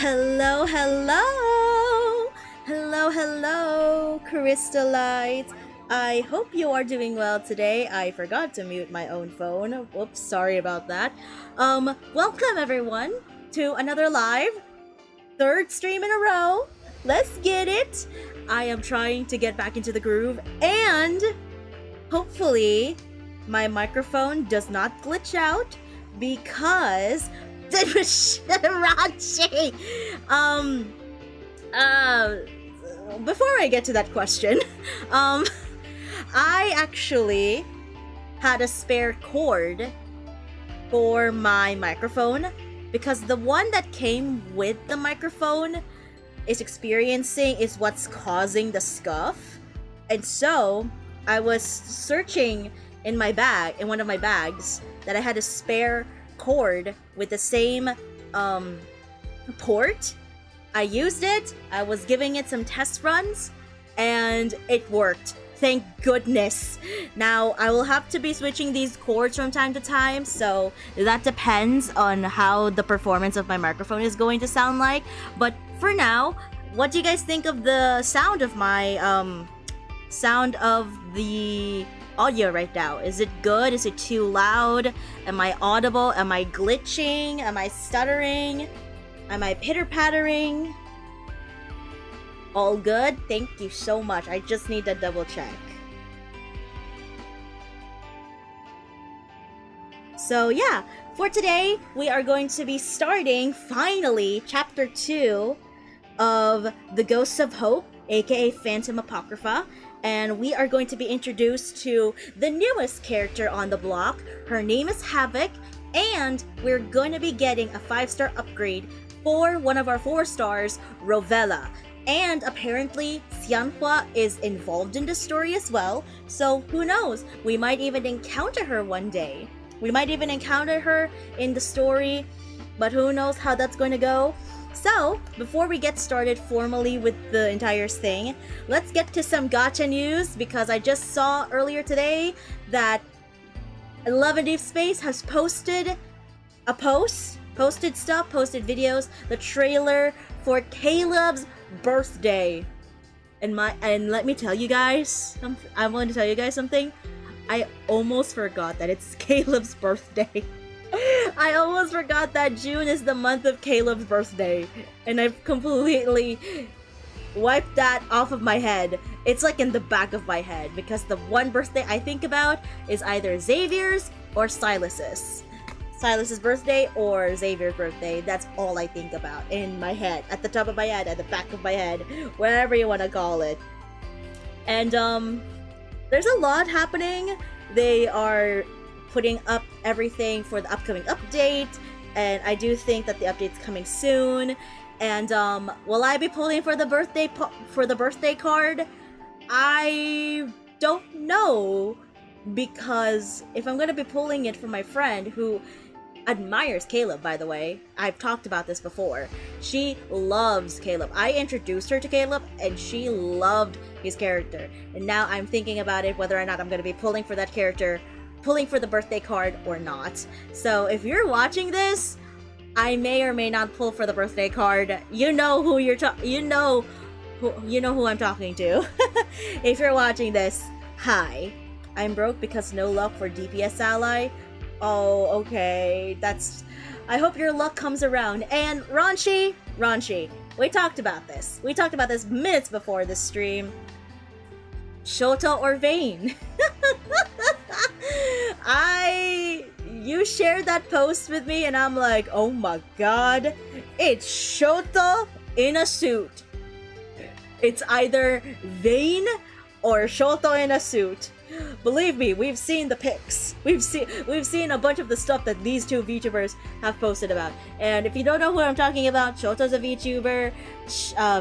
Hello, hello! Hello, Crystalites! I hope you are doing well today. I forgot to mute my own phone. Whoops, sorry about that. Welcome everyone to another live, third stream in a row. Let's get it! I am trying to get back into the groove, and hopefully my microphone does not glitch out because Rachi. Um. Before I get to that question, um, I actually had a spare cord for my microphone because the one that came with the microphone is what's causing the scuff, and so I was searching in one of my bags, that I had a spare cord with the same port. I used it, I was giving it some test runs, and it worked. Thank goodness. Now, I will have to be switching these cords from time to time, so that depends on how the performance of my microphone is going to sound like. But for now, what do you guys think of the sound of my audio right now? Is it good? Is it too loud? Am I audible? Am I glitching? Am I stuttering? Am I pitter-pattering? All good? Thank you so much. I just need to double check. So yeah, for today, we are going to be starting, finally, Chapter 2 of The Ghosts of Hope, aka Phantom Apocrypha. And we are going to be introduced to the newest character on the block. Her name is Havoc, and we're going to be getting a 5-star upgrade for one of our 4 stars, Rovella. And apparently, Xianhua is involved in the story as well, so who knows? We might even encounter her one day. We might even encounter her in the story, but who knows how that's going to go? So, before we get started formally with the entire thing, let's get to some gacha news, because I just saw earlier today that Love and Deep Space has posted videos, the trailer for Caleb's birthday. And let me tell you guys, I want to tell you guys something. I almost forgot that it's Caleb's birthday. I almost forgot that June is the month of Caleb's birthday, and I've completely wiped that off of my head. It's like in the back of my head, because the one birthday I think about is either Xavier's or Silas's. Silas's birthday or Xavier's birthday. That's all I think about in my head, at the top of my head, at the back of my head, whatever you want to call it. And there's a lot happening. They are putting up everything for the upcoming update, and I do think that the update's coming soon. And will I be pulling for the birthday card? I don't know, because if I'm going to be pulling it for my friend who admires Caleb, by the way, I've talked about this before. She loves Caleb. I introduced her to Caleb, and she loved his character. And now I'm thinking about it, whether or not I'm going to be pulling for that character, pulling for the birthday card or not. So if you're watching this, I may or may not pull for the birthday card. You know who who I'm talking to. If you're watching this, hi. I'm broke because no luck for DPS ally. Oh, okay. I hope your luck comes around. And Ranchi, we talked about this. We talked about this minutes before this stream. Shota or Vayne? You shared that post with me, and I'm like, oh my god, it's Shota in a suit. It's either Vayne or Shota in a suit. Believe me, we've seen the pics. We've seen a bunch of the stuff that these two VTubers have posted about. And if you don't know who I'm talking about, Shota's a VTuber,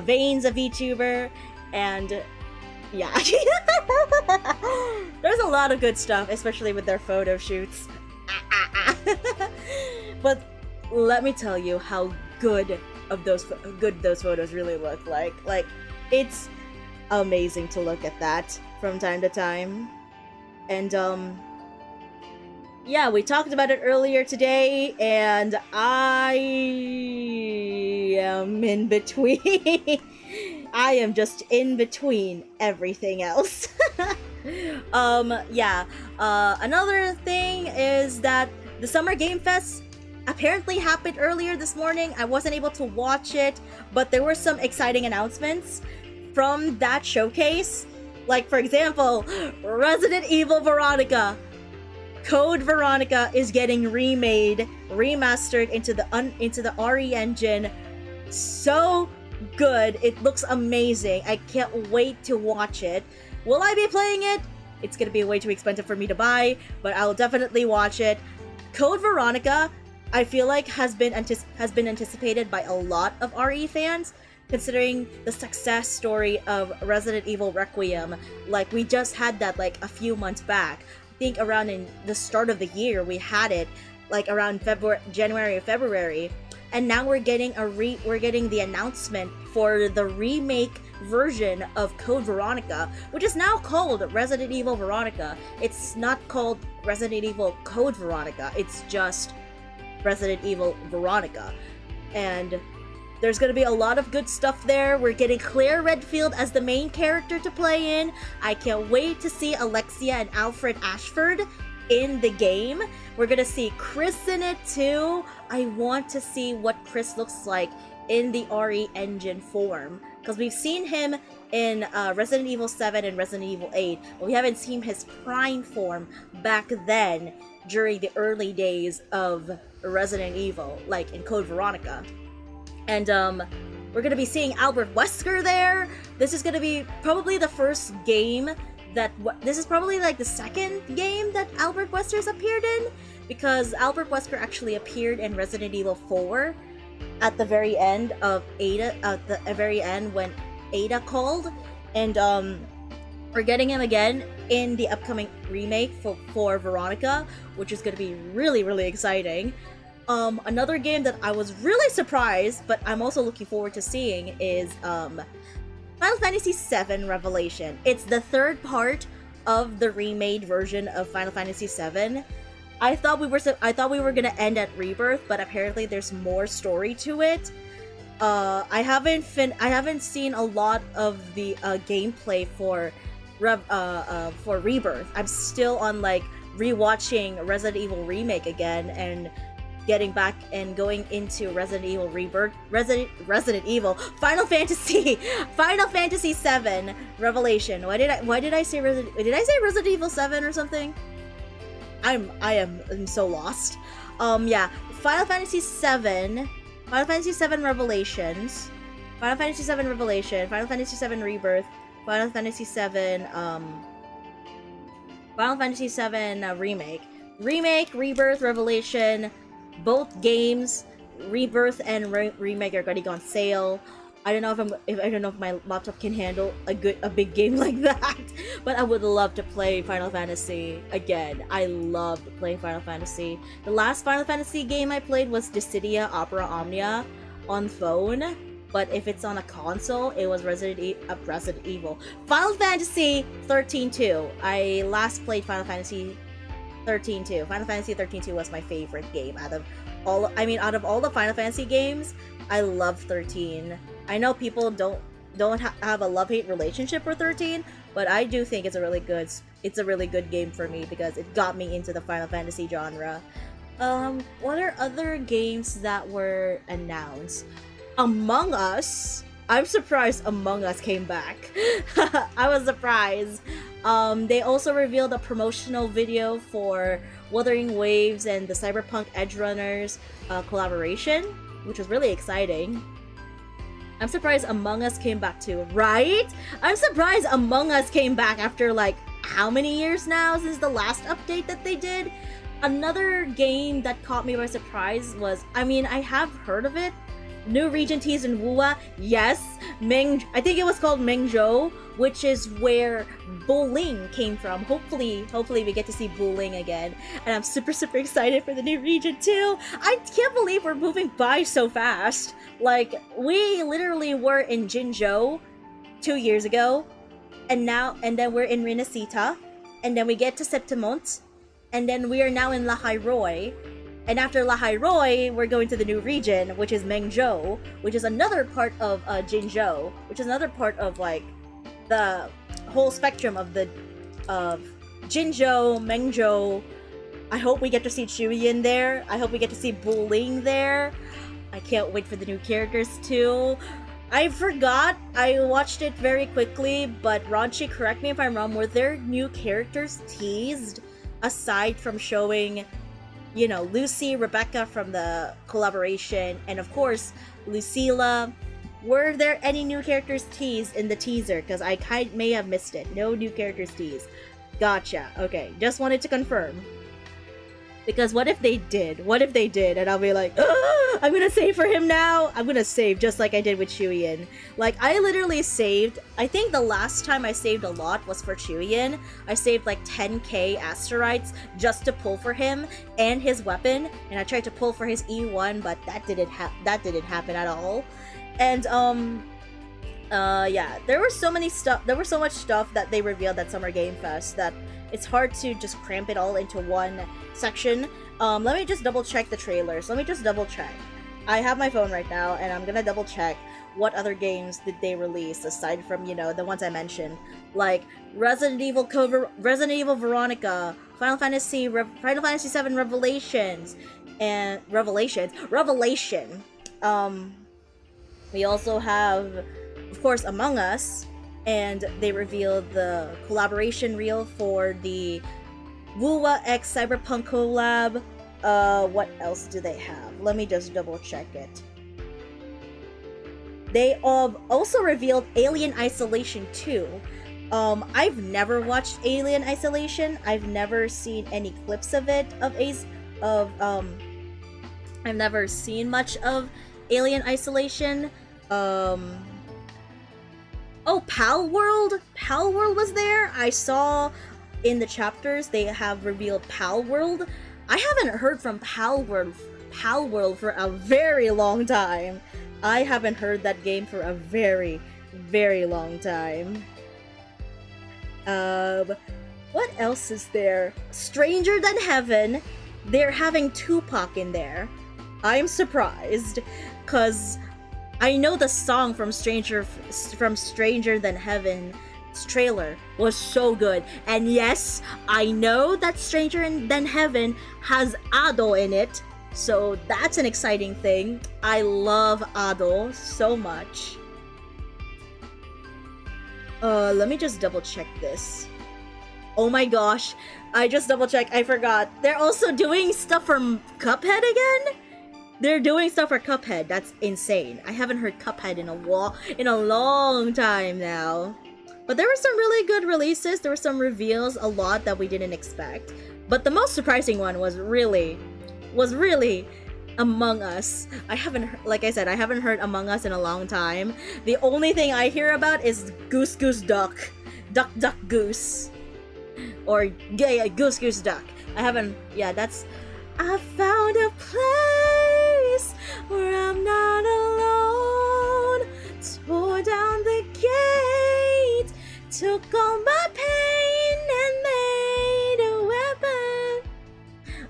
Vayne's a VTuber, and yeah. There's a lot of good stuff, especially with their photo shoots. But let me tell you how good those photos really look like. Like, it's amazing to look at that from time to time. And yeah, we talked about it earlier today, and I am in between. I am just in between everything else. Yeah. Another thing is that the Summer Game Fest apparently happened earlier this morning. I wasn't able to watch it, but there were some exciting announcements from that showcase. Like, for example, Resident Evil Veronica. Code Veronica is getting remade, remastered into the RE engine. So good. It looks amazing. I can't wait to watch it. Will I be playing it? It's gonna be way too expensive for me to buy, but I'll definitely watch it. Code Veronica, I feel like has been anticipated by a lot of RE fans, considering the success story of Resident Evil Requiem. Like, we just had that like a few months back. I think around in the start of the year we had it, like around January or February, and now we're getting the announcement for the remake version of Code Veronica, which is now called Resident Evil Veronica. It's not called Resident Evil Code Veronica. It's just Resident Evil Veronica, and there's gonna be a lot of good stuff there. We're getting Claire Redfield as the main character to play in. I can't wait to see Alexia and Alfred Ashford in the game. We're gonna see Chris in it too. I want to see what Chris looks like in the RE engine form, because we've seen him in Resident Evil 7 and Resident Evil 8, but we haven't seen his prime form back then during the early days of Resident Evil, like in Code Veronica. And we're gonna be seeing Albert Wesker there. This is gonna be probably the first game that this is probably like the second game that Albert Wesker's appeared in, because Albert Wesker actually appeared in Resident Evil 4 at the very end of Ada, at the very end when Ada called, and we're getting him again in the upcoming remake for Veronica, which is gonna be really, really exciting. Another game that I was really surprised, but I'm also looking forward to seeing, is Final Fantasy VII Revelation. It's the third part of the remade version of Final Fantasy VII. I thought we were gonna end at Rebirth, but apparently there's more story to it. I haven't seen a lot of the gameplay for Rebirth. I'm still on like rewatching Resident Evil Remake again and getting back and going into Resident Evil Rebirth, Resident Evil, Final Fantasy VII Revelation. Why did I say Resident Evil 7 or something? I am so lost. Yeah, Final Fantasy VII Revelations, Final Fantasy VII Revelation, Final Fantasy VII Rebirth, Final Fantasy VII Remake, Rebirth, Revelation. Both games, Rebirth and Remake, are already on sale. I don't know if my laptop can handle a big game like that, but I would love to play Final Fantasy again. I loved playing Final Fantasy. The last Final Fantasy game I played was Dissidia Opera Omnia on phone, but if it's on a console, it was Resident Evil. Final Fantasy 13-2. I last played Final Fantasy 13-2. Final Fantasy 13-2 was my favorite game out of all the Final Fantasy games. I love 13. I know people don't have a love-hate relationship with 13, but I do think it's a really good game for me because it got me into the Final Fantasy genre. What are other games that were announced? Among Us. I'm surprised Among Us came back. I was surprised. They also revealed a promotional video for Wuthering Waves and the Cyberpunk Edgerunners collaboration, which was really exciting. I'm surprised Among Us came back too, right? I'm surprised Among Us came back after like how many years now since the last update that they did? Another game that caught me by surprise was, I have heard of it. New region teased in Wuwa, yes. I think it was called Mengzhou, which is where Buling came from. Hopefully we get to see Buling again. And I'm super excited for the new region too. I can't believe we're moving by so fast. Like, we literally were in Jinzhou 2 years ago, and then we're in Rinascita, and then we get to Septimont, and then we are now in La Hairoi. And after Lahairoi, we're going to the new region, which is Mengzhou, which is another part of Jinzhou, which is another part of like the whole spectrum of Jinzhou, Mengzhou. I hope we get to see Chuyin there. I hope we get to see Buling there. I can't wait for the new characters too. I forgot. I watched it very quickly, but Ronchi, correct me if I'm wrong. Were there new characters teased aside from showing, you know, Lucy, Rebecca from the collaboration, and of course, Lucilla? Were there any new characters teased in the teaser? Because I may have missed it. No new characters teased. Gotcha. Okay, just wanted to confirm. Because what if they did? What if they did? And I'll be like, I'm gonna save for him now. I'm gonna save just like I did with Chuyin. Like, I literally saved, I think the last time I saved a lot was for Chuyin. I saved like 10k asteroids just to pull for him and his weapon. And I tried to pull for his E1, but that didn't happen at all. And yeah, there was so much stuff that they revealed at Summer Game Fest that it's hard to just cramp it all into one section. Let me just double check the trailers. Let me just double check. I have my phone right now, and I'm gonna double check what other games did they release aside from, you know, the ones I mentioned, like Resident Evil Veronica, Final Fantasy VII Revelations, and Revelation. We also have, of course, Among Us. And they revealed the collaboration reel for the Wuwa X Cyberpunk collab. What else do they have? Let me just double check it. They also revealed Alien Isolation 2. I've never watched Alien Isolation. I've never seen any clips of it. I've never seen much of Alien Isolation. Oh, Pal World? Pal World was there? I saw in the chapters they have revealed Pal World. I haven't heard from Pal World for a very long time. I haven't heard that game for a very, very long time. What else is there? Stranger Than Heaven. They're having Tupac in there. I'm surprised, cause I know the song from Stranger Than Heaven's trailer was so good. And yes, I know that Stranger Than Heaven has Ado in it. So that's an exciting thing. I love Ado so much. Let me just double check this. Oh my gosh, I just double checked. I forgot. They're also doing stuff from Cuphead again? They're doing stuff for Cuphead. That's insane. I haven't heard Cuphead in a long time now. But there were some really good releases. There were some reveals, a lot that we didn't expect. But the most surprising one was really Among Us. Like I said, I haven't heard Among Us in a long time. The only thing I hear about is Goose Goose Duck. Duck Duck Goose. Or yeah, Goose Goose Duck. I found a place where I'm not alone. Tore down the gate, took all my pain and made a weapon.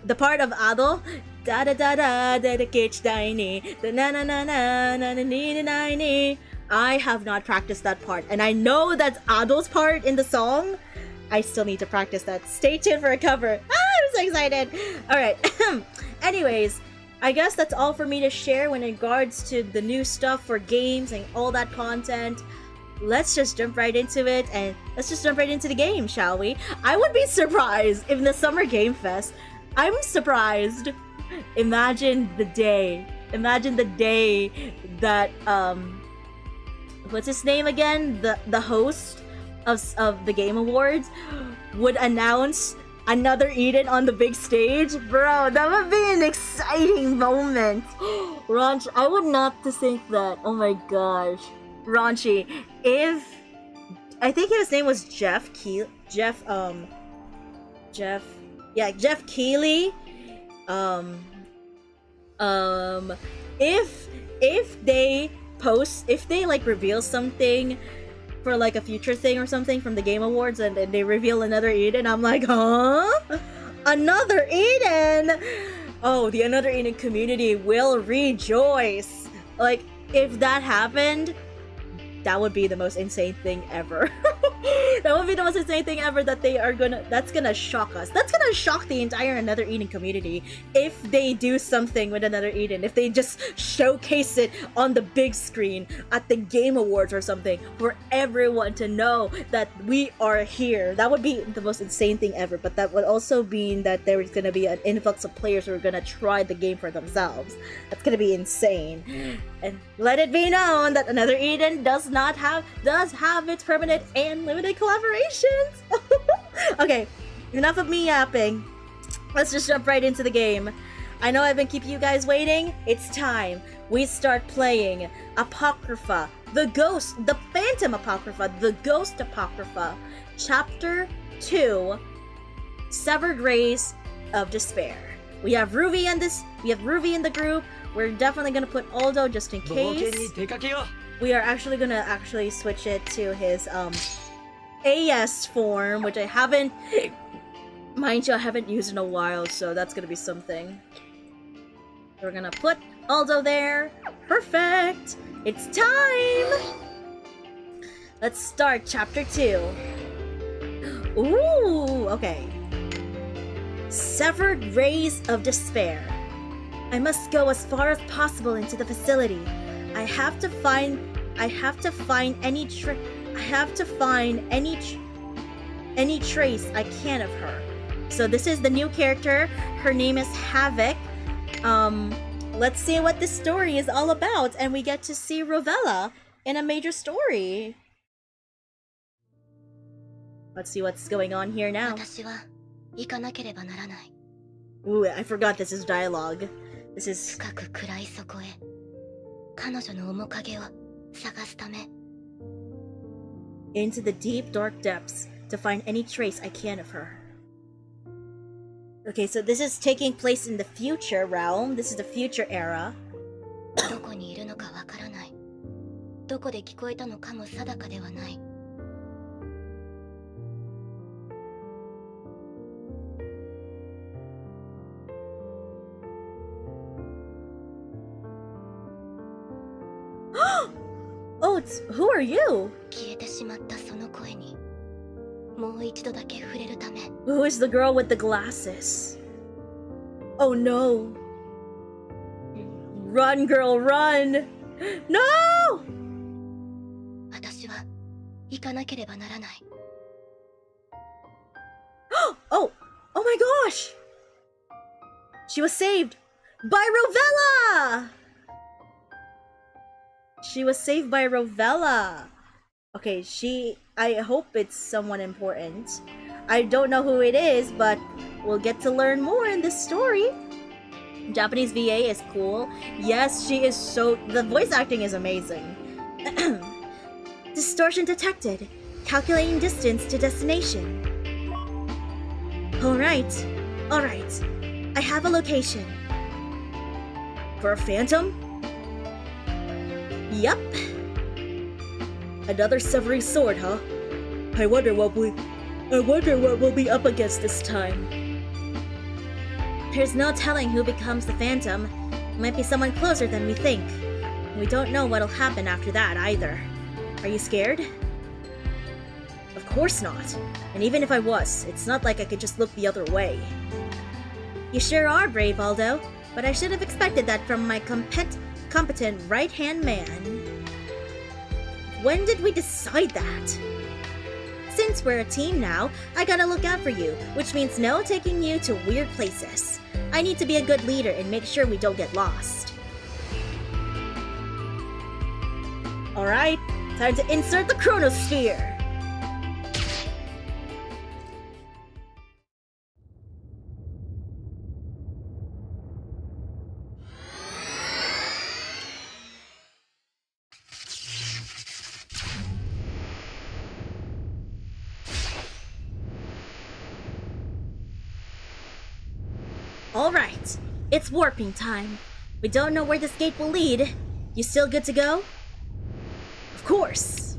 The part of Ado, da da da da da da kitch dini, da na na na na na na ni na ni. I have not practiced that part, and I know that's Ado's part in the song. I still need to practice that. Stay tuned for a cover. I'm so excited. All right. Anyways, I guess that's all for me to share when in regards to the new stuff for games and all that content. Let's just jump right into it, and let's just jump right into the game, shall we? I would be surprised if the Summer Game Fest. I'm surprised. Imagine the day that what's his name again? The host of the Game Awards would announce another Eden on the big stage. Bro, that would be an exciting moment. Ranchi, I would not to think that. Oh my gosh. Ranchi, I think his name was Jeff Keighley. If they like reveal something for like a future thing or something from the Game Awards and they reveal another Eden, I'm like, huh? Another Eden? Oh, the Another Eden community will rejoice. Like, if that happened, that would be the most insane thing ever. That would be the most insane thing ever that that's gonna shock us. That's gonna shock the entire Another Eden community if they do something with Another Eden. If they just showcase it on the big screen at the Game Awards or something for everyone to know that we are here. That would be the most insane thing ever, but that would also mean that there is gonna be an influx of players who are gonna try the game for themselves. That's gonna be insane. And let it be known that Another Eden does have its permanent and limited collaborations. Okay, enough of me yapping. Let's just jump right into the game. I know I've been keeping you guys waiting. It's time. We start playing Apocrypha, the Phantom Apocrypha, the Ghost Apocrypha, Chapter 2, Severed Rays of Despair. We have Ruby in the group. We're definitely gonna put Aldo just in case. We are actually gonna switch it to his AS form, which I haven't, mind you, I haven't used in a while, so that's gonna be something. We're gonna put Aldo there. Perfect. It's time. Let's start chapter 2. Ooh, okay. Severed Rays of Despair. I must go as far as possible into the facility. I have to find any trace I can of her. So this is the new character. Her name is Havoc. Let's see what this story is all about, and we get to see Rovella in a major story. Let's see what's going on here now. Ooh, I forgot this is dialogue. This is... into the deep, dark depths to find any trace I can of her. Okay, so this is taking place in the future realm. This is the future era. Oh, who are you? Who is the girl with the glasses? Oh no! Run, girl, run! No! Oh! Oh my gosh! She was saved by Rovella! She was saved by Rovella. Okay, I hope it's someone important. I don't know who it is, but we'll get to learn more in this story. Japanese VA is cool. Yes, she is the voice acting is amazing. Distortion detected. Calculating distance to destination. Alright. I have a location. For a phantom? Yup. Another severing sword, huh? I wonder what we'll be up against this time. There's no telling who becomes the Phantom. It might be someone closer than we think. We don't know what'll happen after that either. Are you scared? Of course not. And even if I was, it's not like I could just look the other way. You sure are brave, Aldo. But I should have expected that from my competent right-hand man. When did we decide that? Since we're a team now, I gotta look out for you, which means no taking you to weird places. I need to be a good leader and make sure we don't get lost. Alright, time to insert the chronosphere! Alright, it's warping time. We don't know where this gate will lead. You still good to go? Of course!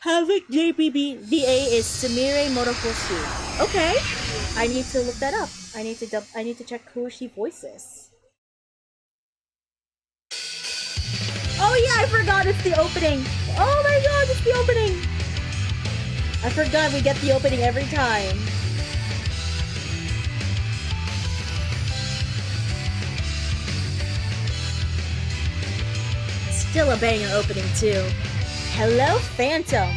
Havoc JPB VA is Sumire Morokoshi. Okay, I need to look that up. I need to check who she voices. Oh yeah, I forgot it's the opening. Oh my god, it's the opening. I forgot we get the opening every time. Still a banger opening too. Hello, Phantom.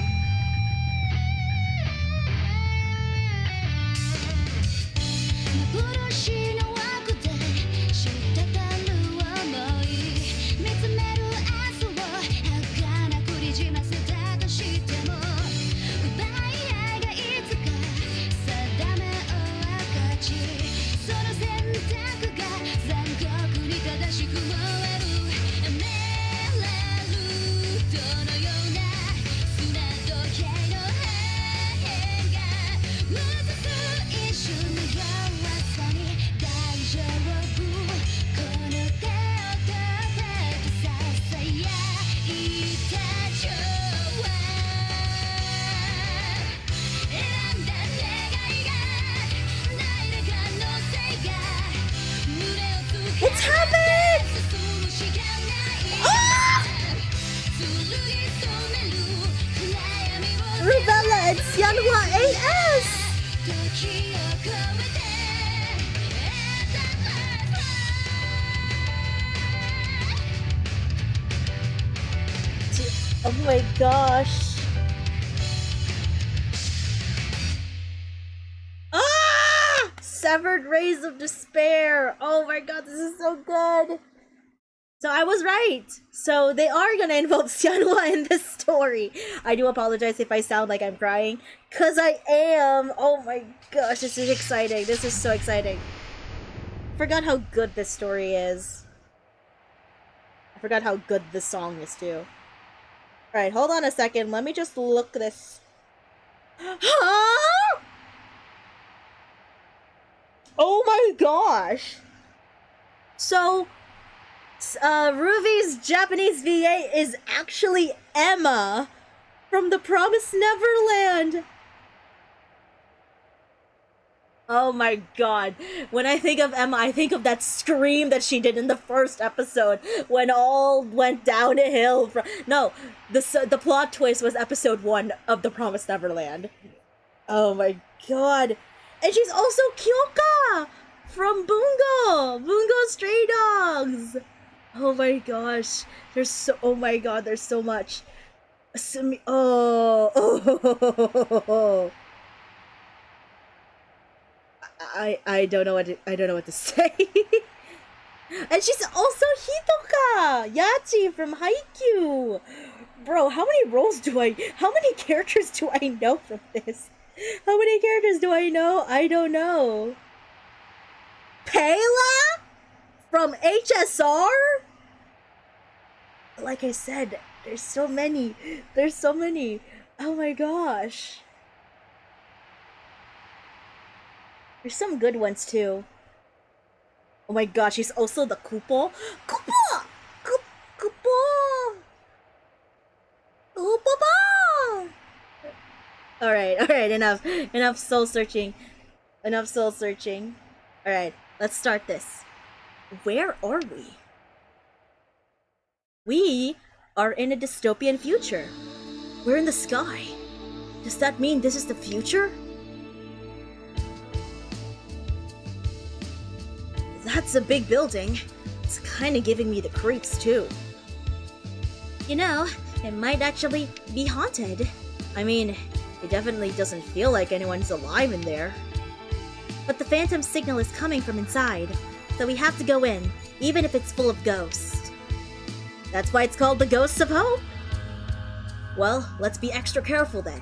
What's happening? Ah! Rubella and Xianhua AS! Oh my gosh. Ah! Severed Rays of Despair. Oh my god, this is so good. So I was right. So they are gonna involve Xianhua in this story. I do apologize if I sound like I'm crying, cause I am. Oh my gosh, this is exciting. This is so exciting. I forgot how good this story is. I forgot how good this song is too. Alright, hold on a second. Let me just look this. Huh? Oh my gosh. So Ruvy's Japanese VA is actually Emma from The Promised Neverland. Oh my god. When I think of Emma, I think of that scream that she did in the first episode when all went downhill. No, the plot twist was episode 1 of The Promised Neverland. Oh my god. And she's also Kyoka from Bungo Stray Dogs. Oh my gosh. Oh my god, there's so much. Oh. I don't know what to say. And she's also Hitoka Yachi from Haikyuu. Bro, how many characters do I know from this? How many characters do I know? I don't know. Pela from HSR? Like I said, there's so many. Oh my gosh. There's some good ones too. Oh my gosh, she's also the Kupo. Kupo! Kupo! Alright, enough soul searching. Alright, let's start this. Where are we? We are in a dystopian future. We're in the sky. Does that mean this is the future? That's a big building. It's kinda giving me the creeps too. You know, it might actually be haunted. I mean, it definitely doesn't feel like anyone's alive in there. But the phantom signal is coming from inside, so we have to go in, even if it's full of ghosts. That's why it's called the Ghosts of Hope. Well, let's be extra careful then.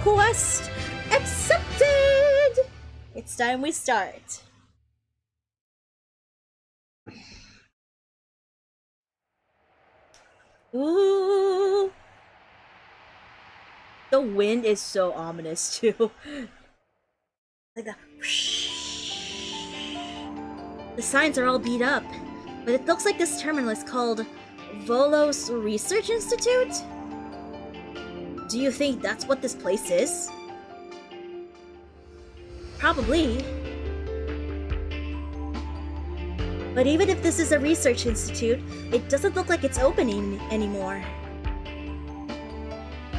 Quest accepted! It's time we start. Ooh. The wind is so ominous too. Like that. The signs are all beat up, but it looks like this terminal is called Volos Research Institute? Do you think that's what this place is? Probably. But even if this is a research institute, it doesn't look like it's opening anymore.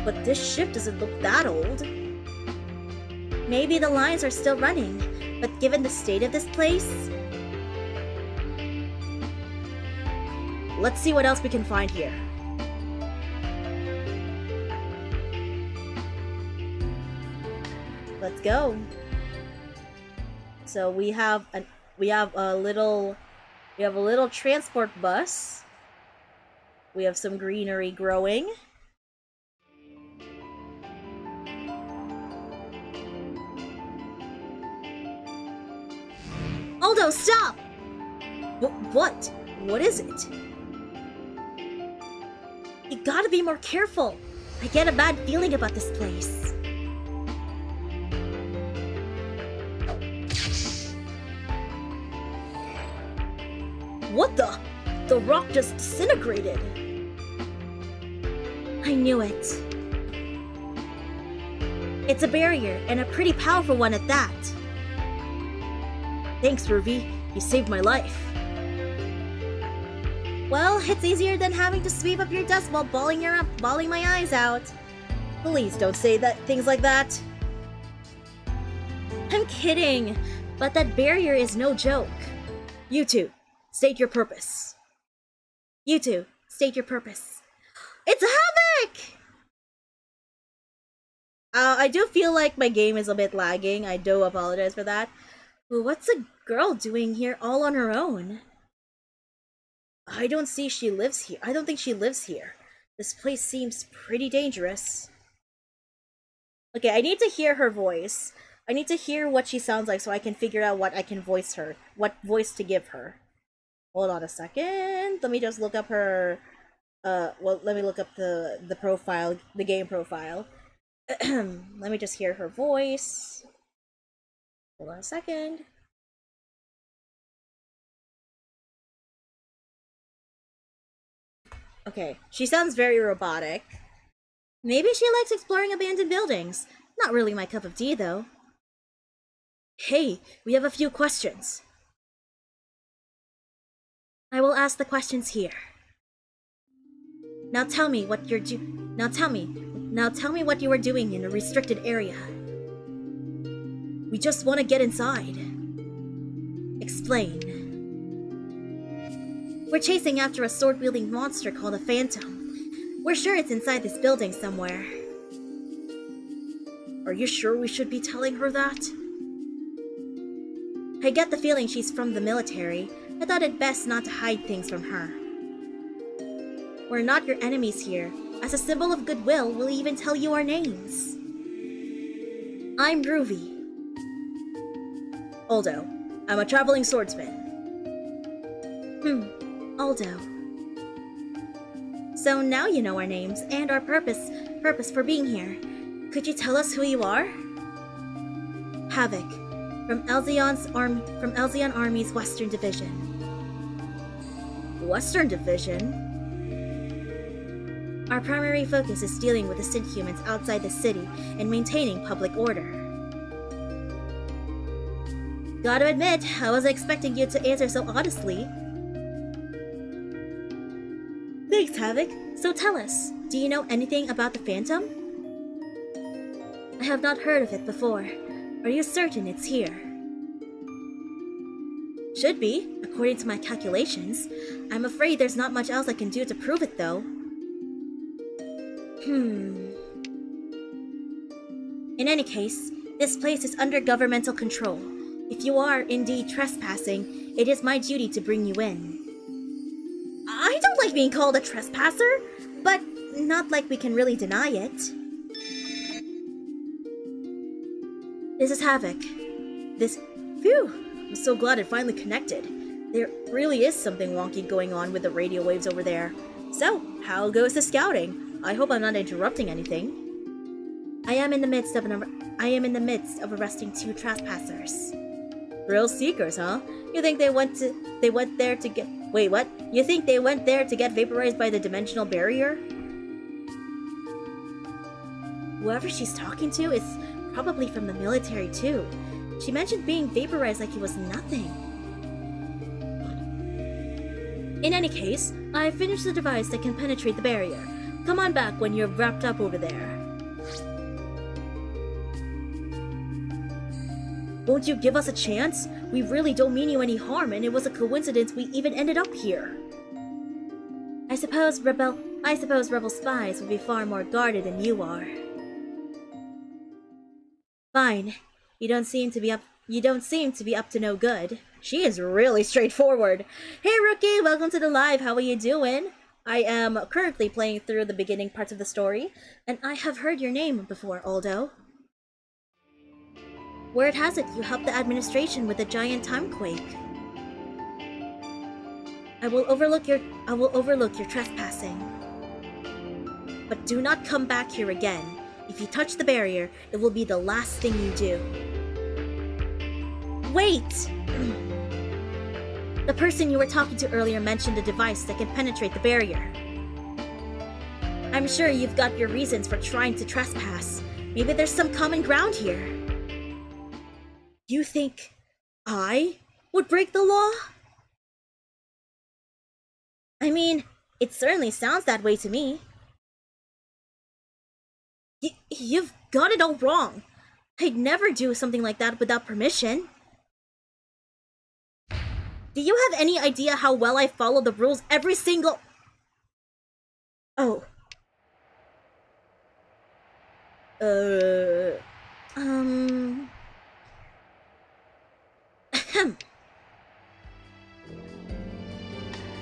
But this ship doesn't look that old. Maybe the lines are still running, but given the state of this place... Let's see what else we can find here. Let's go. So we have a little transport bus. We have some greenery growing. Aldo, stop! What? What is it? You gotta be more careful. I get a bad feeling about this place. What the? The rock just disintegrated. I knew it. It's a barrier, and a pretty powerful one at that. Thanks, Ruby. You saved my life. Well, it's easier than having to sweep up your dust while bawling my eyes out. Please don't say things like that. I'm kidding, but that barrier is no joke. You two, state your purpose. You two, state your purpose. It's Havoc! I do feel like my game is a bit lagging. I do apologize for that. But what's a girl doing here all on her own? I don't think she lives here. This place seems pretty dangerous. Okay, I need to hear her voice. I need to hear what she sounds like so I can figure out what I can voice her. What voice to give her. Hold on a second. Let me just look up her... let me look up the profile, the game profile. Let me just hear her voice. Hold on a second. Okay, she sounds very robotic. Maybe she likes exploring abandoned buildings. Not really my cup of tea, though. Hey, we have a few questions. I will ask the questions here. Now tell me what you were doing in a restricted area. We just want to get inside. Explain. We're chasing after a sword-wielding monster called a Phantom. We're sure it's inside this building somewhere. Are you sure we should be telling her that? I get the feeling she's from the military. I thought it best not to hide things from her. We're not your enemies here. As a symbol of goodwill, we'll even tell you our names. I'm Groovy. Aldo. I'm a traveling swordsman. Aldo. So now you know our names and our purpose for being here. Could you tell us who you are? Havoc, from Elzion Army's Western Division. Western Division? Our primary focus is dealing with the synth humans outside the city and maintaining public order. Gotta admit, I wasn't expecting you to answer so honestly. Thanks, Havoc. So tell us, do you know anything about the Phantom? I have not heard of it before. Are you certain it's here? Should be, according to my calculations. I'm afraid there's not much else I can do to prove it, though. In any case, this place is under governmental control. If you are indeed trespassing, it is my duty to bring you in. I don't like being called a trespasser, but not like we can really deny it. This is Havoc. Phew! I'm so glad it finally connected. There really is something wonky going on with the radio waves over there. So, how goes the scouting? I hope I'm not interrupting anything. I am in the midst of arresting 2 trespassers. Thrill seekers, huh? You think they went there to Wait, what? You think they went there to get vaporized by the dimensional barrier? Whoever she's talking to is probably from the military too. She mentioned being vaporized like it was nothing. In any case, I finished the device that can penetrate the barrier. Come on back when you're wrapped up over there. Won't you give us a chance? We really don't mean you any harm, and it was a coincidence we even ended up here. I suppose rebel spies would be far more guarded than you are. Fine. You don't seem to be up to no good. She is really straightforward. Hey rookie, welcome to the live. How are you doing? I am currently playing through the beginning parts of the story, and I have heard your name before, Aldo. Word has it you helped the administration with a giant timequake. I will overlook your trespassing. But do not come back here again. If you touch the barrier, it will be the last thing you do. Wait! The person you were talking to earlier mentioned a device that can penetrate the barrier. I'm sure you've got your reasons for trying to trespass. Maybe there's some common ground here. You think I would break the law? I mean, it certainly sounds that way to me. You've got it all wrong. I'd never do something like that without permission. Do you have any idea how well I follow the rules every single... Oh.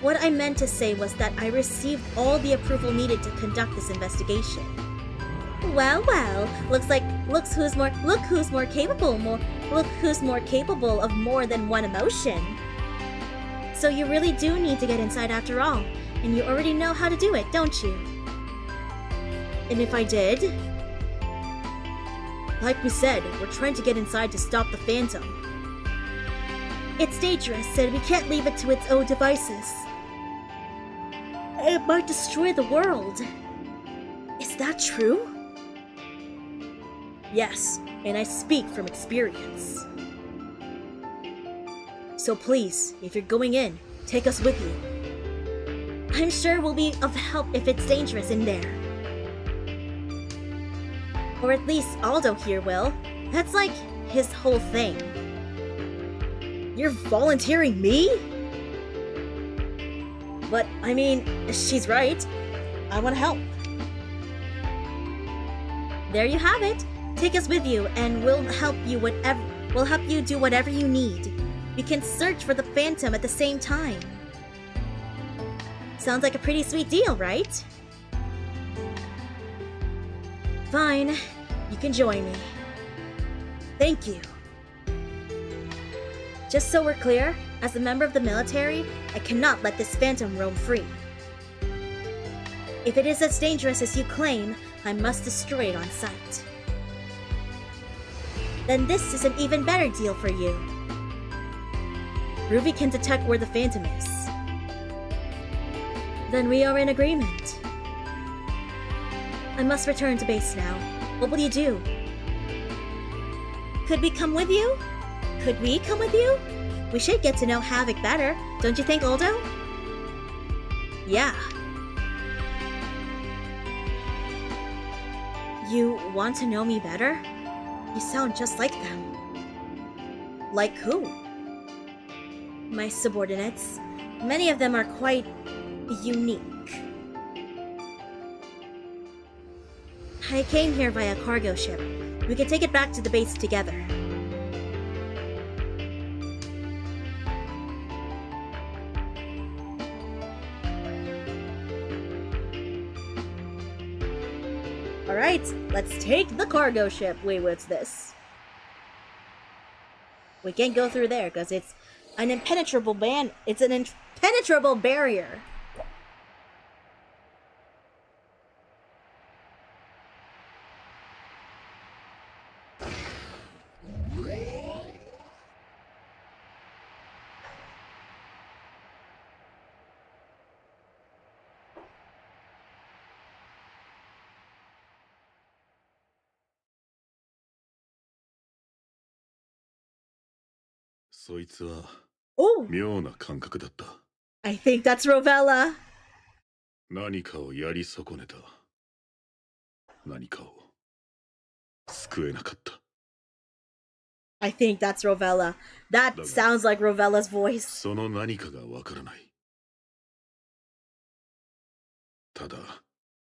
What I meant to say was that I received all the approval needed to conduct this investigation. Well, look who's more capable of more than one emotion. So you really do need to get inside after all, and you already know how to do it, don't you? And if I did? Like we said, we're trying to get inside to stop the Phantom. It's dangerous, and we can't leave it to its own devices. It might destroy the world. Is that true? Yes, and I speak from experience. So please, if you're going in, take us with you. I'm sure we'll be of help if it's dangerous in there. Or at least Aldo here will. That's like his whole thing. You're volunteering me? But, I mean, she's right. I want to help. There you have it. Take us with you, and we'll help you do whatever you need. You can search for the Phantom at the same time. Sounds like a pretty sweet deal, right? Fine. You can join me. Thank you. Just so we're clear, as a member of the military, I cannot let this Phantom roam free. If it is as dangerous as you claim, I must destroy it on sight. Then this is an even better deal for you. Ruby can detect where the Phantom is. Then we are in agreement. I must return to base now. What will you do? Could we come with you? Could we come with you? We should get to know Havoc better, don't you think, Aldo? Yeah. You want to know me better? You sound just like them. Like who? My subordinates. Many of them are quite unique. I came here via cargo ship. We can take it back to the base together. Alright, let's take the cargo ship. Wait, what's this? We can't go through there because it's an impenetrable barrier. そいつは Oh, 妙な感覚だった。 I think that's Rovella. 何かをやり損ねた。何かを救えなかった。 I think that's Rovella. That sounds like Rovella's voice. その何かがわからない。ただ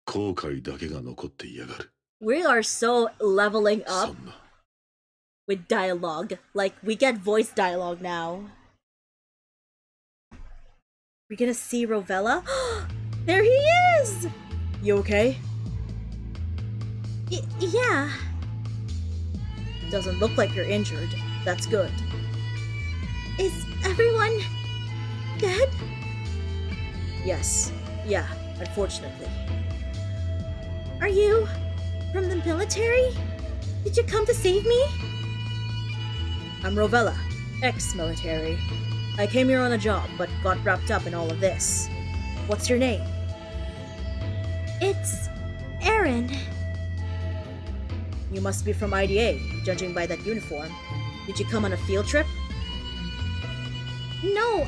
後悔だけが残っていやがる。 We are so leveling そ up んな with dialogue. Like, we get voice dialogue now. We're gonna see Rovella? There he is! You okay? Yeah. Doesn't look like you're injured. That's good. Is everyone dead? Yes. Yeah, unfortunately. Are you from the military? Did you come to save me? I'm Rovella, ex-military. I came here on a job, but got wrapped up in all of this. What's your name? It's Aaron. You must be from IDA, judging by that uniform. Did you come on a field trip? No,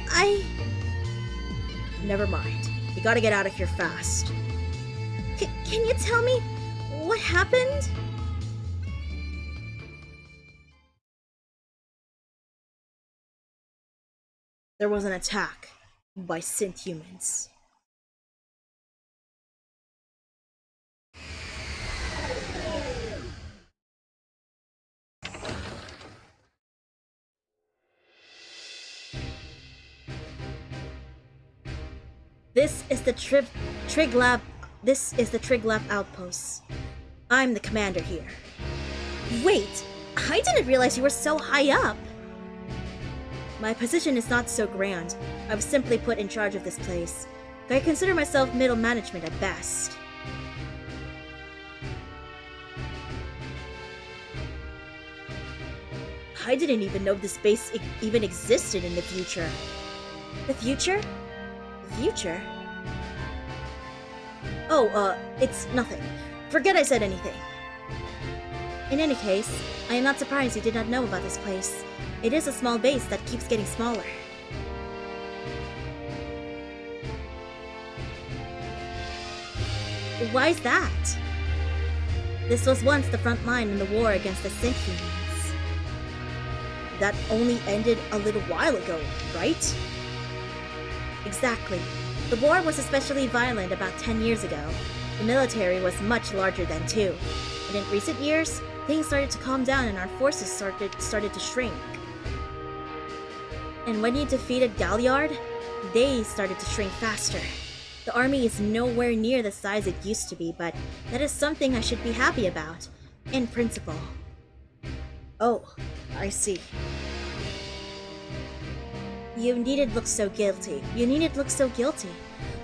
Never mind. You gotta get out of here fast. Can you tell me what happened? There was an attack by synth humans. This is the Triglab outpost. I'm the commander here. Wait, I didn't realize you were so high up. My position is not so grand. I was simply put in charge of this place. I consider myself middle management at best. I didn't even know this base even existed in the future. The future? The future? Oh, it's nothing. Forget I said anything. In any case, I am not surprised you did not know about this place. It is a small base that keeps getting smaller. Why is that? This was once the front line in the war against the synth humans. That only ended a little while ago, right? Exactly. The war was especially violent about 10 years ago. The military was much larger then too. And in recent years, things started to calm down and our forces started to shrink. And when you defeated Galliard, they started to shrink faster. The army is nowhere near the size it used to be, but that is something I should be happy about, in principle. Oh, I see. You needn't look so guilty.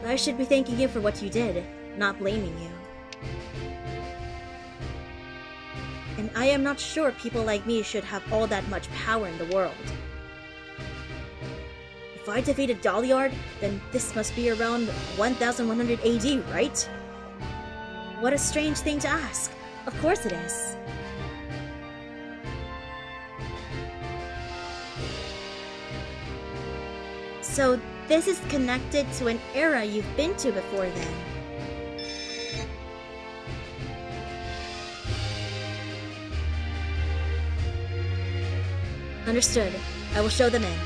I should be thanking you for what you did, not blaming you. And I am not sure people like me should have all that much power in the world. If I defeated Galliard, then this must be around 1100 AD, right? What a strange thing to ask. Of course it is. So this is connected to an era you've been to before then. Understood. I will show them in.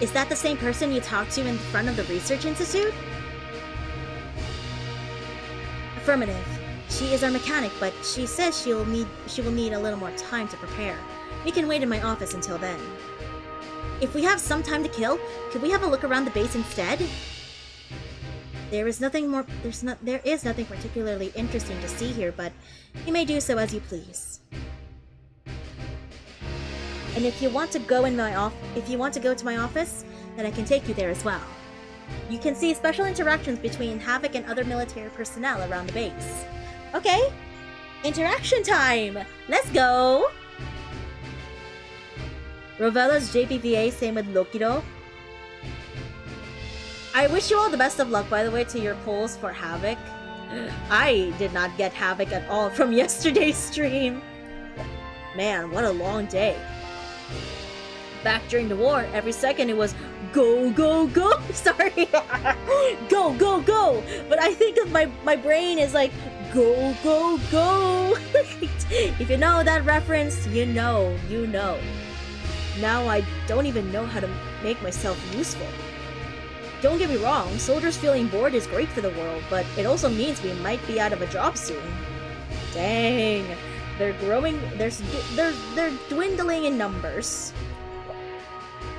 Is that the same person you talked to in front of the research institute? Affirmative. She is our mechanic, but she says she will need a little more time to prepare. We can wait in my office until then. If we have some time to kill, could we have a look around the base instead? There is nothing particularly interesting to see here, but you may do so as you please. And if you want to go to my office, then I can take you there as well. You can see special interactions between Havoc and other military personnel around the base. Okay, interaction time! Let's go! Rovella's JPVA, same with Lokido. I wish you all the best of luck, by the way, to your polls for Havoc. I did not get Havoc at all from yesterday's stream. Man, what a long day. Back during the war, every second it was go, go, go. Sorry. Go, go, go. But I think of my brain is like go, go, go. If you know that reference, you know. Now I don't even know how to make myself useful. Don't get me wrong, soldiers feeling bored is great for the world, but it also means we might be out of a job soon. Dang. They're growing, they're dwindling in numbers.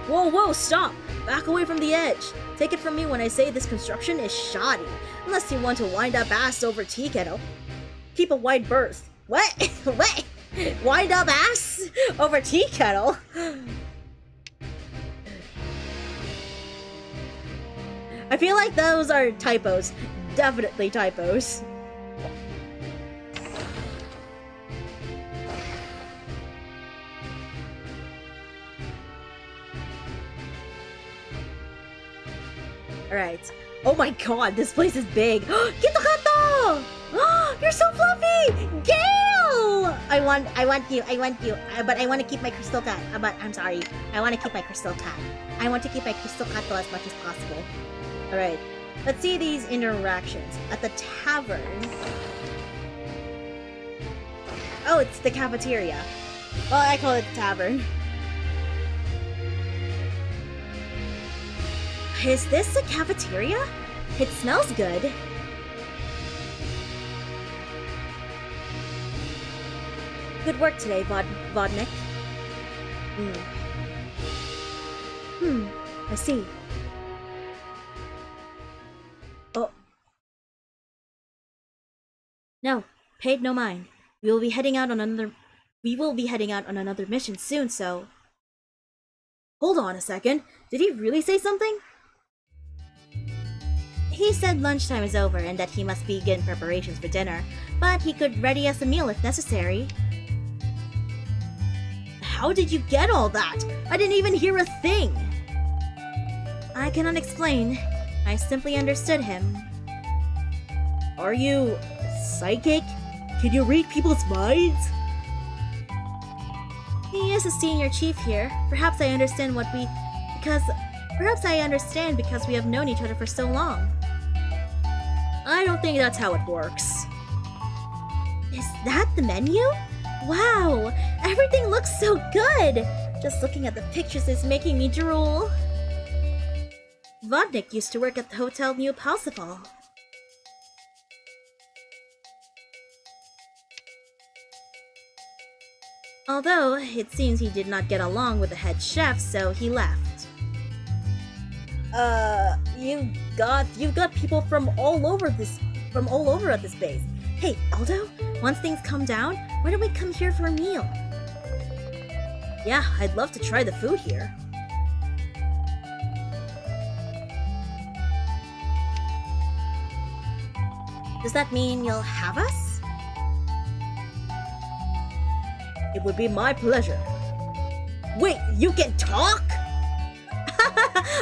Whoa, stop! Back away from the edge! Take it from me when I say this construction is shoddy. Unless you want to wind up ass over tea kettle. Keep a wide berth. What? What? Wind up ass over tea kettle? I feel like those are typos. Definitely typos. Alright. Oh my god, this place is big. Kito-kato! You're so fluffy! Gale! I want you. But I want to keep my crystal cat. But I'm sorry. I want to keep my crystal cat. I want to keep my crystal cat as much as possible. Alright. Let's see these interactions. At the tavern. Oh, it's the cafeteria. Well, I call it the tavern. Is this a cafeteria? It smells good. Good work today, Vodnik. I see. Oh. No, paid no mind. We will be heading out on another mission soon, so... Hold on a second. Did he really say something? He said lunchtime is over and that he must begin preparations for dinner, but he could ready us a meal if necessary. How did you get all that? I didn't even hear a thing! I cannot explain. I simply understood him. Are you... psychic? Can you read people's minds? He is a senior chief here. Perhaps I understand because we have known each other for so long. I don't think that's how it works. Is that the menu? Wow! Everything looks so good! Just looking at the pictures is making me drool. Vodnik used to work at the Hotel New Parsifal. Although, it seems he did not get along with the head chef, so he left. You've got people from all over at this base. Hey, Aldo, once things calm down, why don't we come here for a meal? Yeah, I'd love to try the food here. Does that mean you'll have us? It would be my pleasure. Wait, you can talk?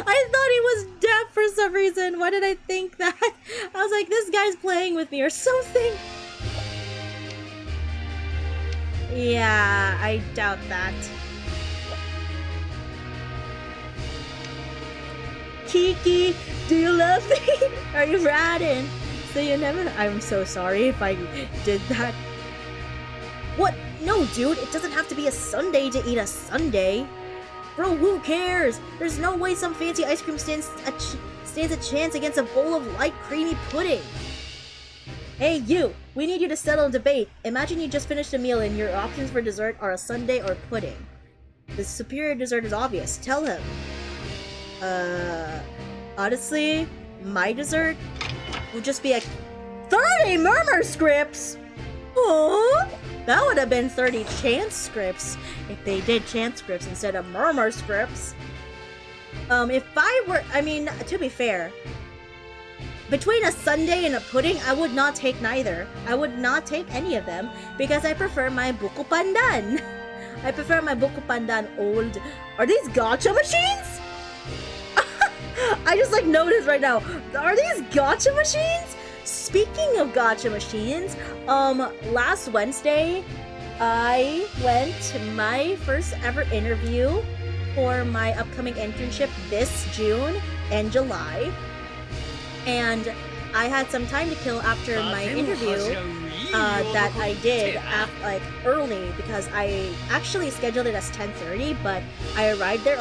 I thought he was deaf for some reason. Why did I think that? I was like, this guy's playing with me or something. Yeah, I doubt that. Kiki, do you love me? Are you riding? So you never... I'm so sorry if I did that. What? No, dude, it doesn't have to be a Sunday to eat a sundae. Bro, who cares? There's no way some fancy ice cream stands a chance against a bowl of light creamy pudding. Hey, you! We need you to settle a debate. Imagine you just finished a meal and your options for dessert are a sundae or pudding. The superior dessert is obvious. Tell him. Honestly, my dessert would just be a 30 murmur scripts! Oh, that would have been 30 chance scripts if they did chance scripts instead of murmur scripts. To be fair, between a sundae and a pudding, I would not take neither. I would not take any of them because I prefer my buko pandan. I prefer my buko pandan old. Are these gacha machines? I just noticed right now. Are these gacha machines? Speaking of gacha machines, last Wednesday, I went to my first ever interview for my upcoming internship this June and July. And I had some time to kill after my interview that I did like early, because I actually scheduled it as 10:30, but I arrived there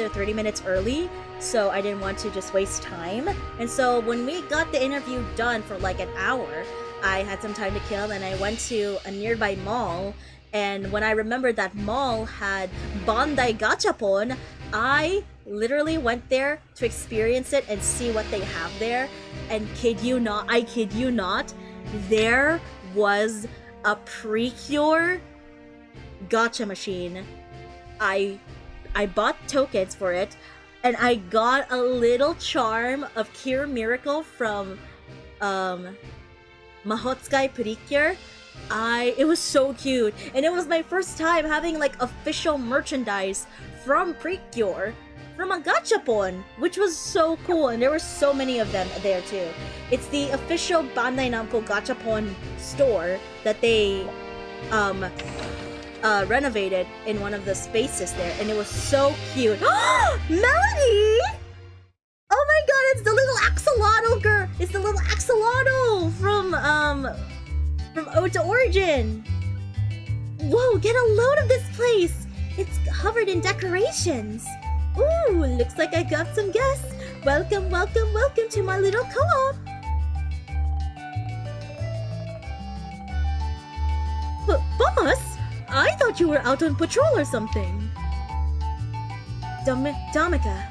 30 minutes early, so I didn't want to just waste time. And so when we got the interview done for like an hour, I had some time to kill, and I went to a nearby mall. And when I remembered that mall had Bandai Gachapon, I literally went there to experience it and see what they have there. And I kid you not, there was a Precure gacha machine. I bought tokens for it, and I got a little charm of Cure Miracle from Mahotsukai Precure. It was so cute, and it was my first time having like official merchandise from Precure from a gachapon, which was so cool, and there were so many of them there too. It's the official Bandai Namco gachapon store that they renovated in one of the spaces there, and it was so cute. Melody! Oh my god, it's the little axolotl girl! It's the little axolotl from Ode to Origin! Whoa, get a load of this place! It's covered in decorations! Ooh, looks like I got some guests! Welcome, welcome, welcome to my little co-op! But boss, I thought you were out on patrol or something. Damika,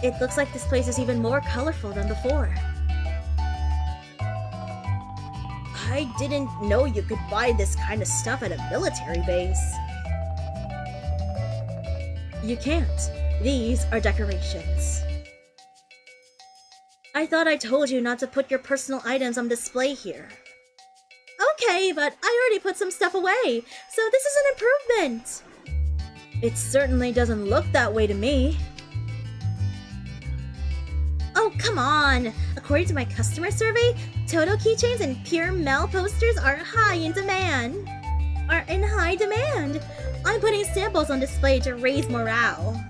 it looks like this place is even more colorful than before. I didn't know you could buy this kind of stuff at a military base. You can't. These are decorations. I thought I told you not to put your personal items on display here. Okay, but I already put some stuff away, so this is an improvement. It certainly doesn't look that way to me. Oh, come on! According to my customer survey, Toto keychains and pure Mel posters are in high demand. I'm putting samples on display to raise morale.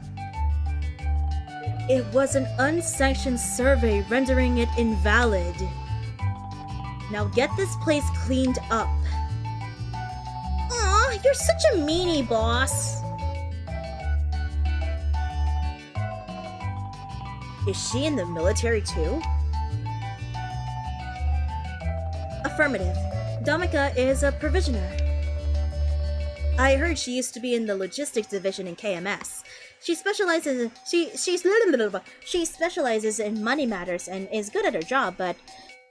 It was an unsanctioned survey, rendering it invalid. Now get this place cleaned up. Aw, you're such a meanie, boss. Is she in the military too? Affirmative. Damika is a provisioner. I heard she used to be in the logistics division in KMS. She specializes in money matters and is good at her job, but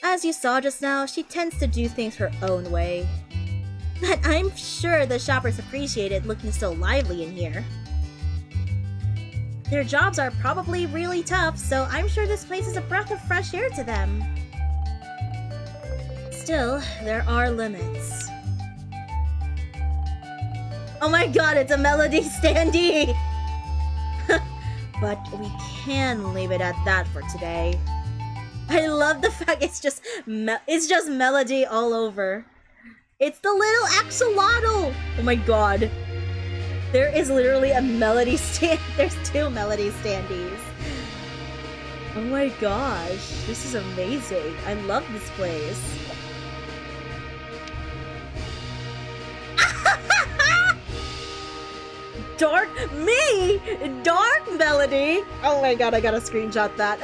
as you saw just now, she tends to do things her own way. But I'm sure the shoppers appreciate it looking so lively in here. Their jobs are probably really tough, so I'm sure this place is a breath of fresh air to them. Still, there are limits. Oh my god, it's a Melody standee! But we can leave it at that for today. I love the fact it's just Melody all over. It's the little axolotl! Oh my god. There is literally a Melody stand. There's two Melody standees. Oh my gosh, this is amazing. I love this place. Dark Melody. Oh my god, I gotta screenshot that.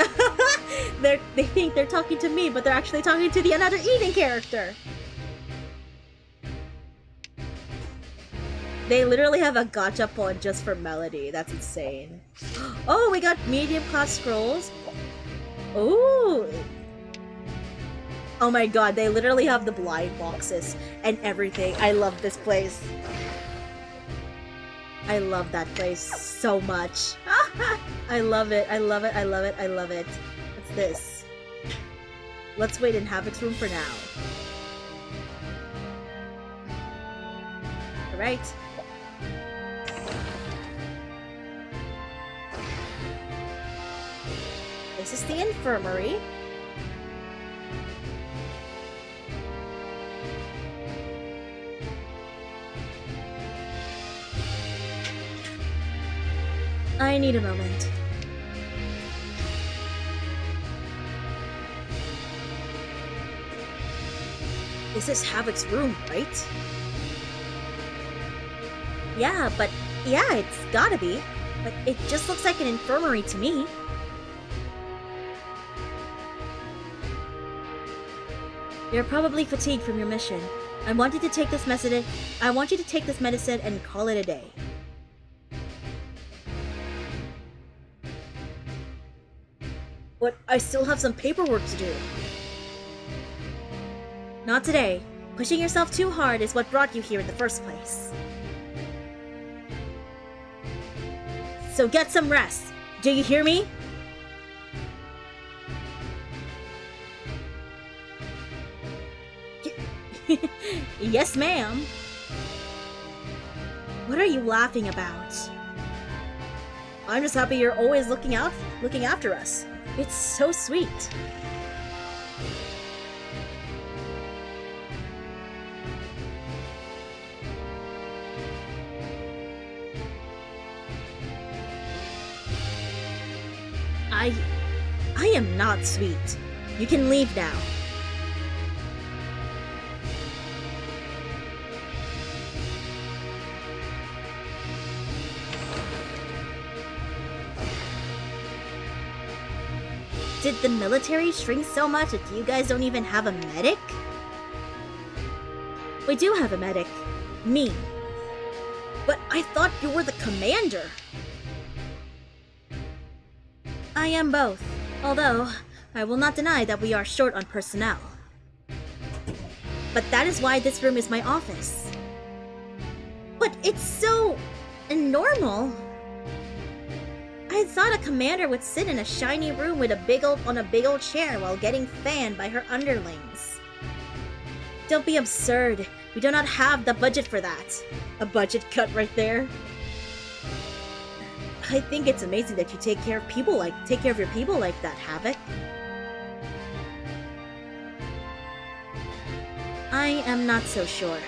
They think they're talking to me, but they're actually talking to the another eating character. They literally have a gachapon just for Melody. That's insane. Oh, we got medium class scrolls. Ooh. Oh my god, they literally have the blind boxes and everything. I love this place. I love that place so much. I love it, I love it, I love it, I love it. What's this? Let's wait in Habit's room for now. Alright. This is the infirmary. I need a moment. This is Havoc's room, right? Yeah, it's gotta be. But it just looks like an infirmary to me. You're probably fatigued from your mission. I want you to take this medicine and call it a day. But I still have some paperwork to do. Not today. Pushing yourself too hard is what brought you here in the first place. So get some rest. Do you hear me? Yes, ma'am. What are you laughing about? I'm just happy you're always looking after us. It's so sweet. I am not sweet. You can leave now. Did the military shrink so much that you guys don't even have a medic? We do have a medic. Me. But I thought you were the commander. I am both. Although, I will not deny that we are short on personnel. But that is why this room is my office. But it's so... normal. I thought a commander would sit in a shiny room with on a big old chair while getting fanned by her underlings. Don't be absurd. We do not have the budget for that. A budget cut right there. I think it's amazing that you take care of your people like that, Havoc. I am not so sure.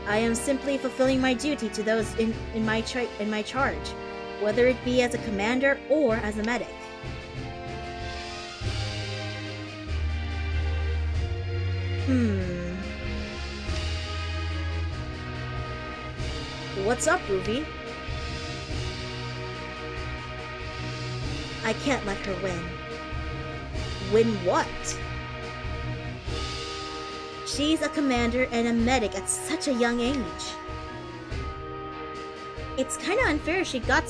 I am simply fulfilling my duty to those in my charge, whether it be as a commander or as a medic. What's up, Ruby? I can't let her win. Win what? She's a commander and a medic at such a young age. It's kinda unfair she's got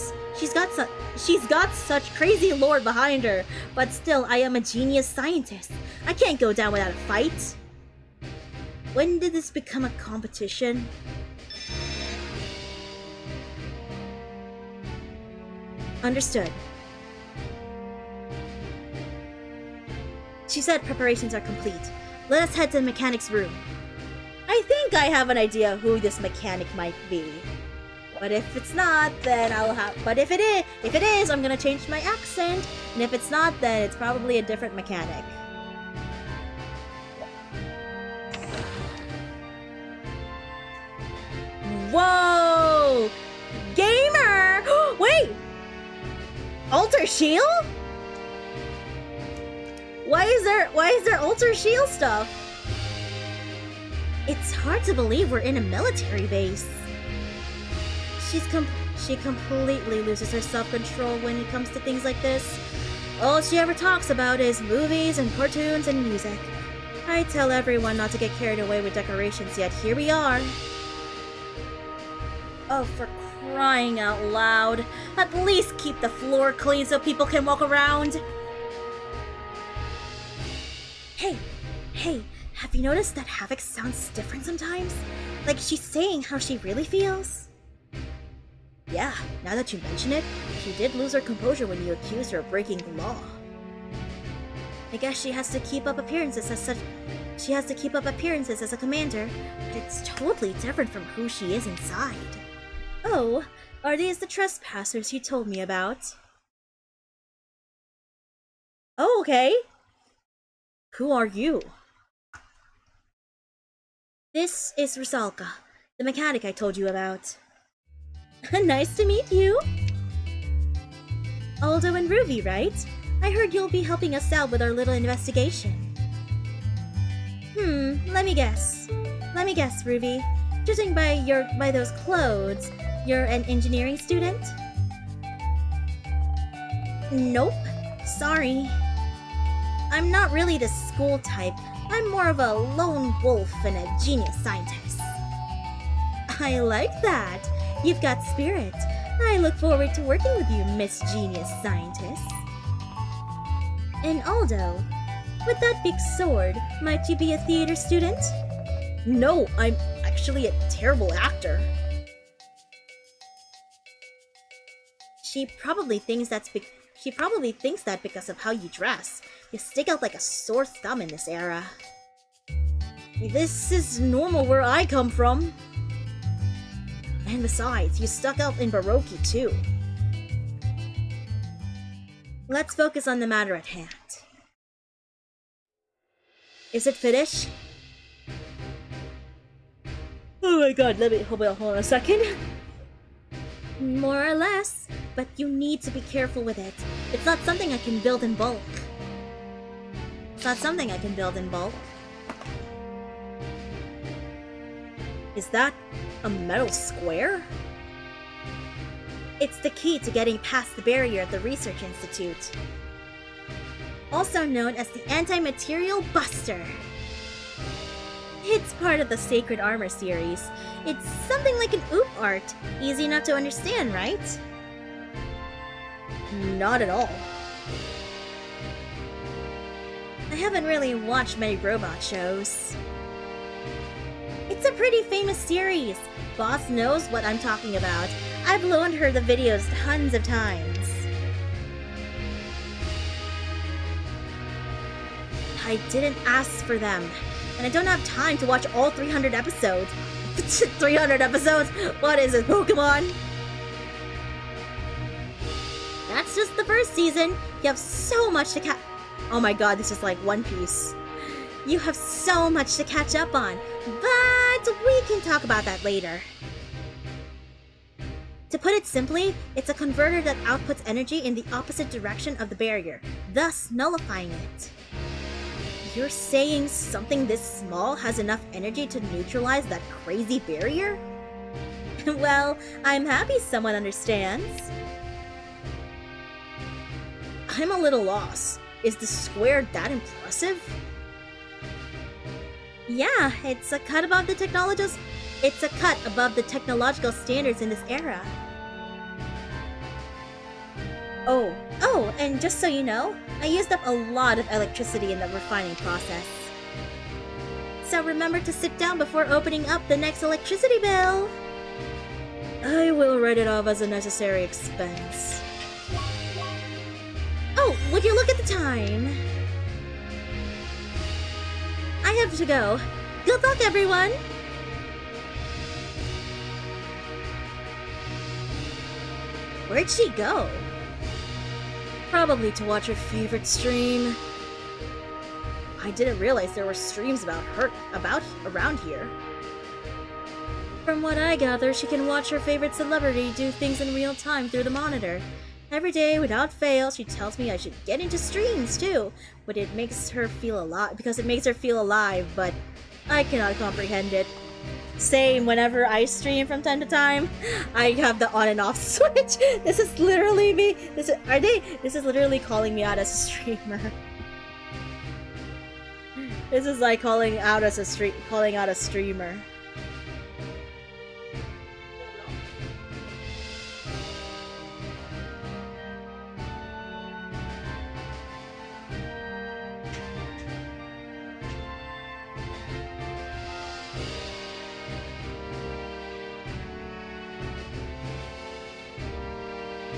such crazy lore behind her, but still, I am a genius scientist. I can't go down without a fight. When did this become a competition? Understood. She said preparations are complete. Let us head to the mechanic's room. I think I have an idea who this mechanic might be. But if it's not, then but if it is, I'm gonna change my accent. And if it's not, then it's probably a different mechanic. Whoa! Gamer! Wait! Alter Shield? Why is there Alter Shield stuff? It's hard to believe we're in a military base. She completely loses her self-control when it comes to things like this. All she ever talks about is movies and cartoons and music. I tell everyone not to get carried away with decorations, yet here we are. Oh, for crying out loud. At least keep the floor clean so people can walk around. Hey, have you noticed that Havoc sounds different sometimes? Like she's saying how she really feels? Yeah, now that you mention it, she did lose her composure when you accused her of breaking the law. I guess she has to keep up appearances as a commander, but it's totally different from who she is inside. Oh, are these the trespassers you told me about? Oh, okay. Who are you? This is Rusalka, the mechanic I told you about. Nice to meet you. Aldo and Ruby, right? I heard you'll be helping us out with our little investigation. Let me guess. Ruby. Judging by those clothes, you're an engineering student? Nope. Sorry. I'm not really the school type. I'm more of a lone wolf and a genius scientist. I like that. You've got spirit. I look forward to working with you, Miss Genius Scientist. And Aldo, with that big sword, might you be a theater student? No, I'm actually a terrible actor. She probably thinks that because of how you dress. You stick out like a sore thumb in this era. This is normal where I come from. And besides, you stuck out in Baroque too. Let's focus on the matter at hand. Is it finished? Oh my god, hold on a second. More or less, but you need to be careful with it. It's not something I can build in bulk. Is that a metal square? It's the key to getting past the barrier at the Research Institute. Also known as the Anti-Material Buster. It's part of the Sacred Armor series. It's something like an OOP art. Easy enough to understand, right? Not at all. I haven't really watched many robot shows. It's a pretty famous series. Boss knows what I'm talking about. I've loaned her the videos tons of times. I didn't ask for them, and I don't have time to watch all 300 episodes. 300 episodes? What is it, Pokemon? That's just the first season. You have so much to Oh my god, this is like One Piece. You have so much to catch up on, but we can talk about that later. To put it simply, it's a converter that outputs energy in the opposite direction of the barrier, thus nullifying it. You're saying something this small has enough energy to neutralize that crazy barrier? Well, I'm happy someone understands. I'm a little lost. Is the square that impressive? Yeah, it's a cut above the technological standards in this era. Oh, and just so you know, I used up a lot of electricity in the refining process. So remember to sit down before opening up the next electricity bill. I will write it off as a necessary expense. Oh, would you look at the time? I have to go. Good luck, everyone! Where'd she go? Probably to watch her favorite stream. I didn't realize there were streams about her around here. From what I gather, she can watch her favorite celebrity do things in real time through the monitor. Every day, without fail, she tells me I should get into streams too, but it makes her feel alive but I cannot comprehend it. Same, whenever I stream from time to time, I have the on and off switch. This is literally me. This is literally calling me out as a streamer. This is like calling out a streamer.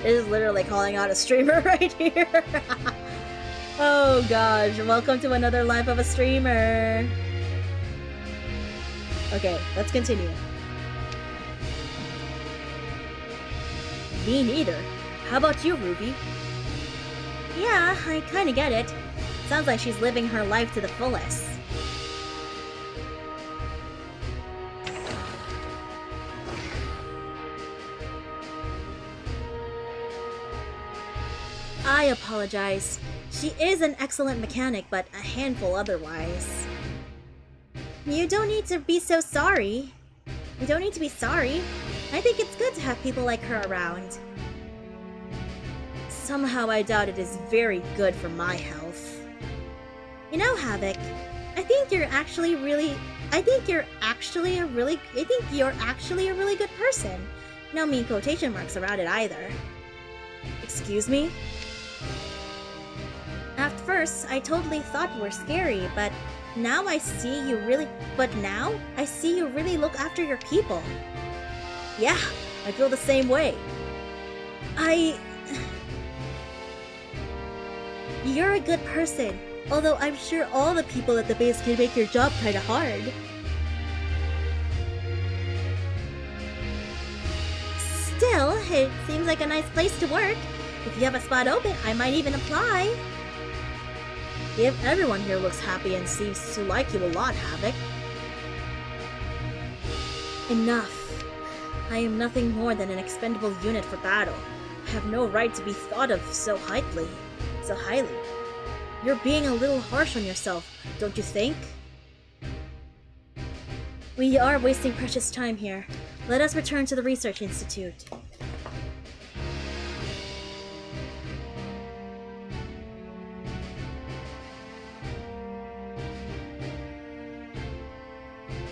This is literally calling out a streamer right here. Oh gosh, welcome to another life of a streamer. Okay, let's continue. Me neither. How about you, Ruby? Yeah, I kinda get it. Sounds like she's living her life to the fullest. I apologize. She is an excellent mechanic, but a handful otherwise. You don't need to be so sorry. You don't need to be sorry. I think it's good to have people like her around. Somehow I doubt it is very good for my health. You know, Havoc, I think you're actually a really good person. No mean quotation marks around it either. Excuse me? At first, I totally thought you were scary, but now I see you really look after your people. Yeah, I feel the same way. You're a good person, although I'm sure all the people at the base can make your job kinda hard. Still, it seems like a nice place to work. If you have a spot open, I might even apply. If everyone here looks happy and seems to like you a lot, Havoc. Enough. I am nothing more than an expendable unit for battle. I have no right to be thought of so highly. You're being a little harsh on yourself, don't you think? We are wasting precious time here. Let us return to the Research Institute.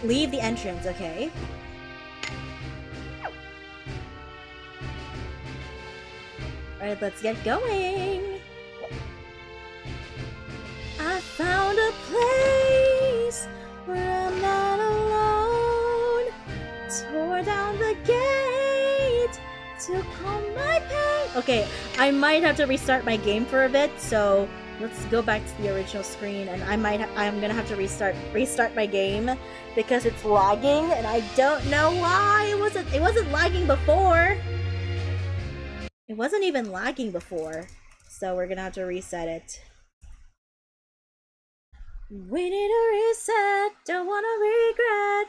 Leave the entrance, okay? Alright, let's get going! I found a place where I'm not alone. Tore down the gate to calm my pain. Okay, I might have to restart my game for a bit, so let's go back to the original screen, and I'm gonna have to restart my game because it's lagging, and I don't know why. It wasn't lagging before. It wasn't even lagging before, so we're gonna have to reset it. We need a reset, don't wanna regret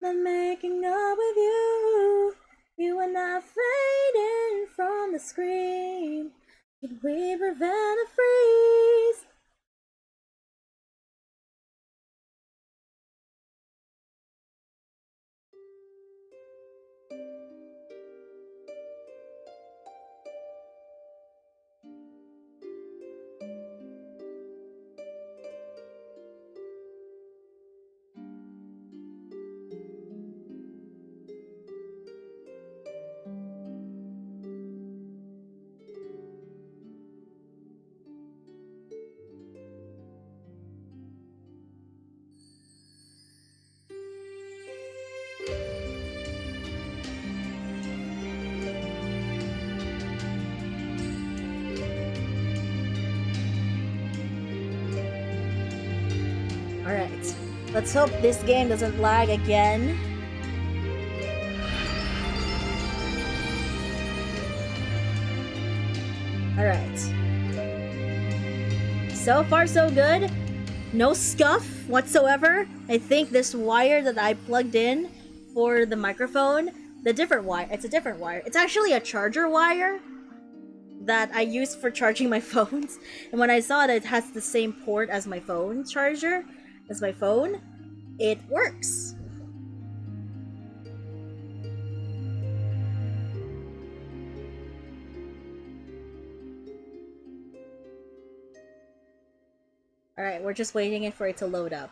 the making up with you. You are not fading from the screen. Could we prevent a freeze? Alright, let's hope this game doesn't lag again. Alright. So far so good. No scuff whatsoever. I think this wire that I plugged in for the microphone, it's a different wire. It's actually a charger wire that I use for charging my phones. And when I saw that it has the same port as my phone charger, as my phone, it works. Alright, we're just waiting for it to load up.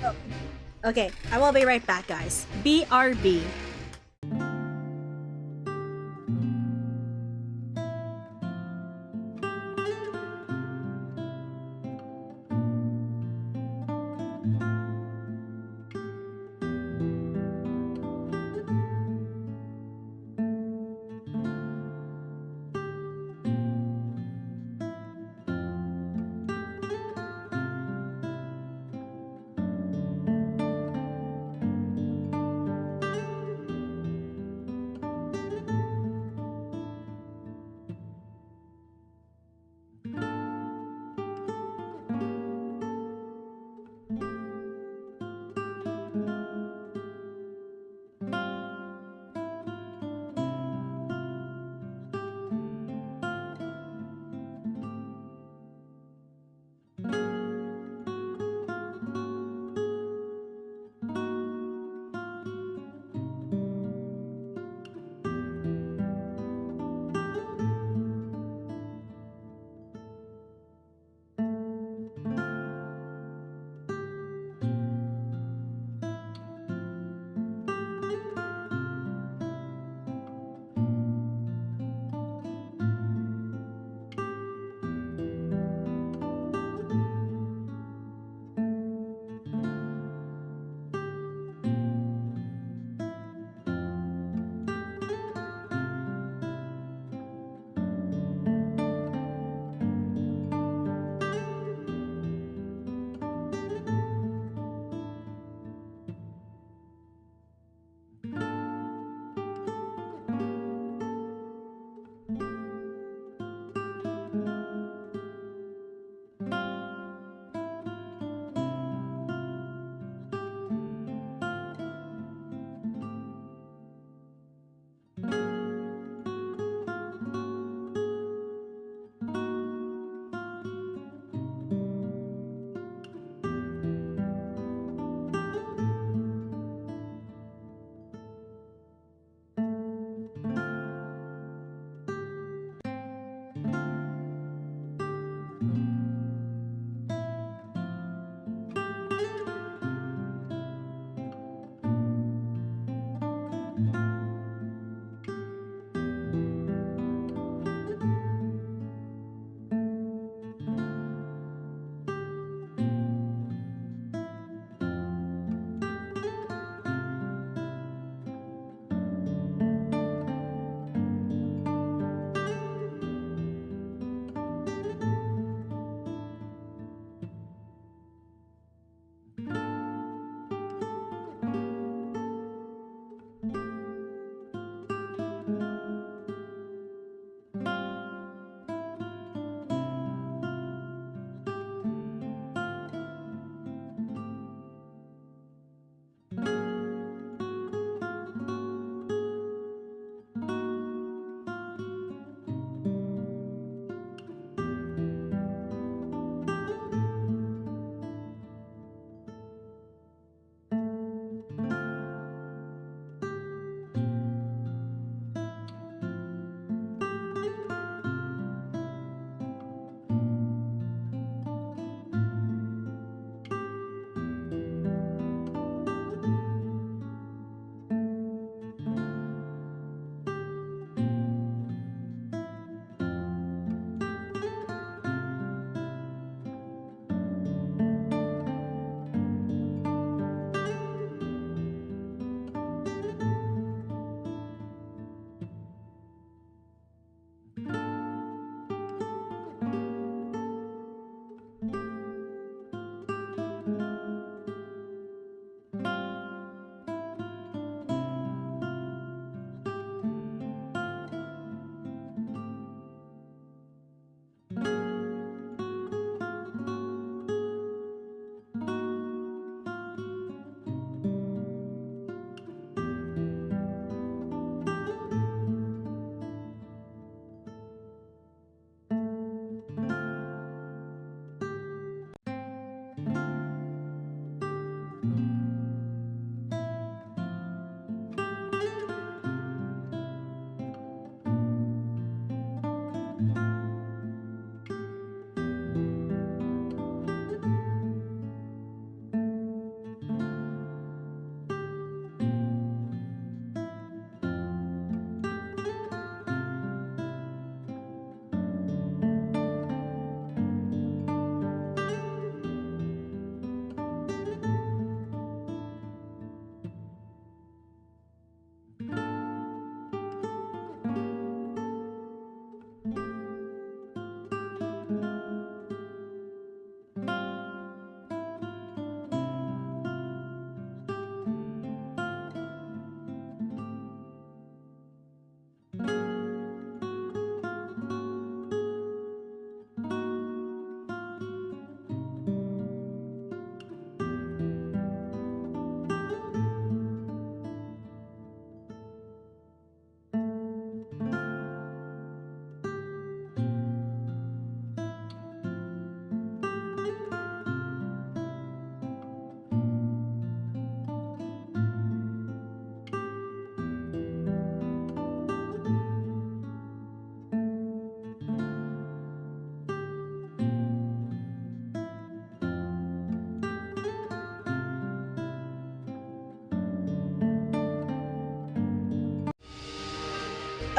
Oh. Okay, I will be right back, guys. BRB.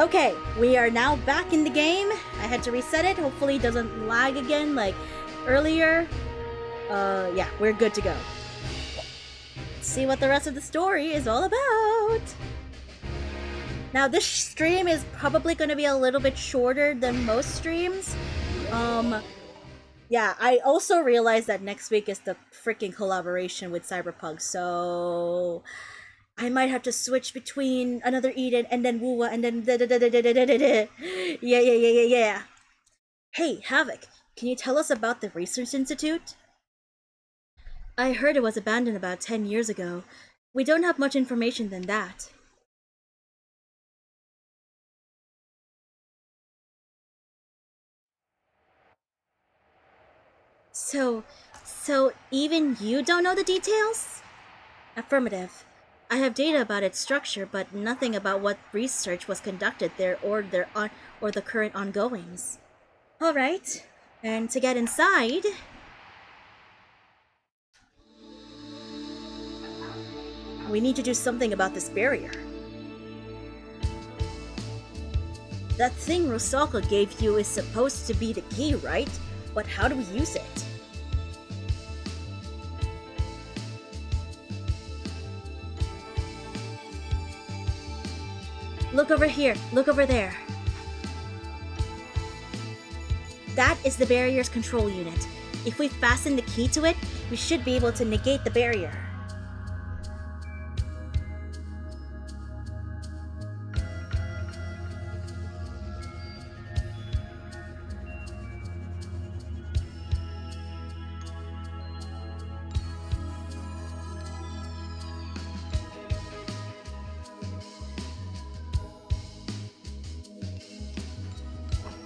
Okay, we are now back in the game. I had to reset it. Hopefully it doesn't lag again like earlier. Yeah, we're good to go. Let's see what the rest of the story is all about. Now, this stream is probably going to be a little bit shorter than most streams. Yeah, I also realized that next week is the freaking collaboration with Cyberpunk, so I might have to switch between another Eden and then Wuwa and then yeah. Hey, Havoc, can you tell us about the Research Institute? I heard it was abandoned about 10 years ago. We don't have much information than that. So even you don't know the details? Affirmative. I have data about its structure, but nothing about what research was conducted there or the current ongoings. All right, and to get inside, we need to do something about this barrier. That thing Rosaka gave you is supposed to be the key, right? But how do we use it? Look over here, look over there. That is the barrier's control unit. If we fasten the key to it, we should be able to negate the barrier.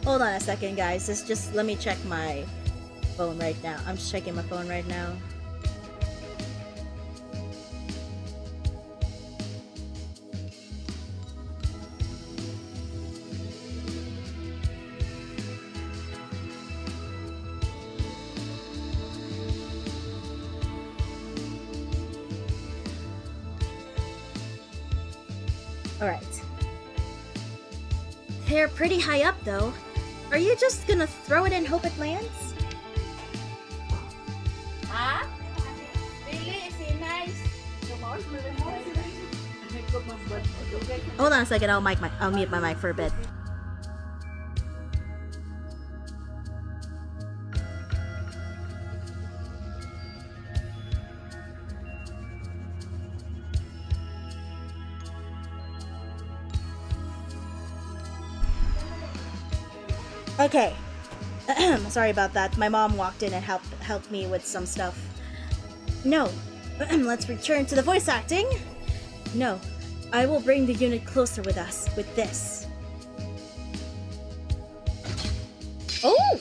Hold on a second, guys. Just let me check my phone right now. I'm just checking my phone right now. Alright. They're pretty high up, though. Are you just gonna throw it and hope it lands? Hold on a second, I'll mute my mic for a bit. Okay. Sorry about that. My mom walked in and helped me with some stuff. No. Let's return to the voice acting. No. I will bring the unit closer with us with this. Oh!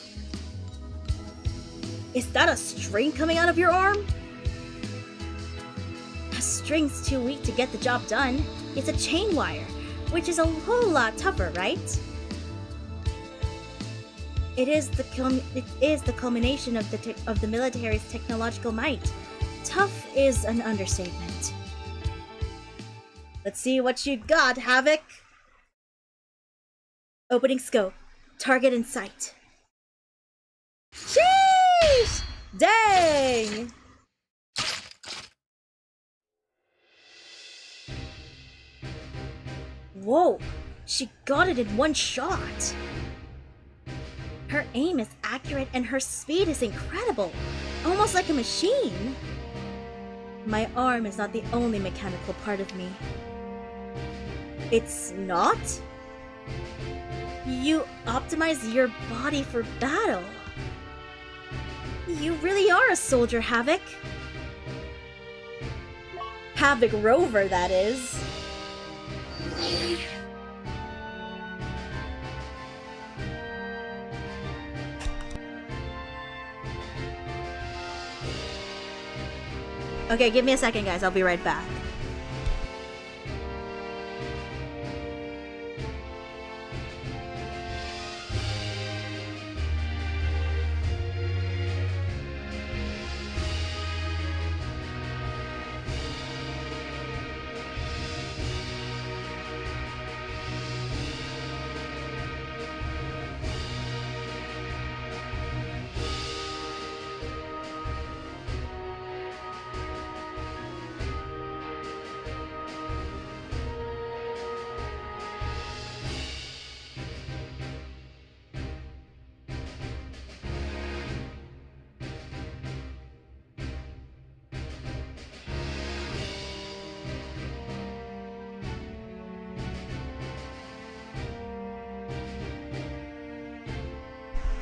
Is that a string coming out of your arm? A string's too weak to get the job done. It's a chain wire, which is a whole lot tougher, right? It is the culmination of the military's technological might. Tough is an understatement. Let's see what you got, Havoc. Opening scope. Target in sight. Sheesh! Dang! Whoa! She got it in one shot! Her aim is accurate and her speed is incredible, almost like a machine. My arm is not the only mechanical part of me. It's not? You optimize your body for battle. You really are a soldier, Havoc. Havoc Rover, that is. Okay, give me a second, guys. I'll be right back.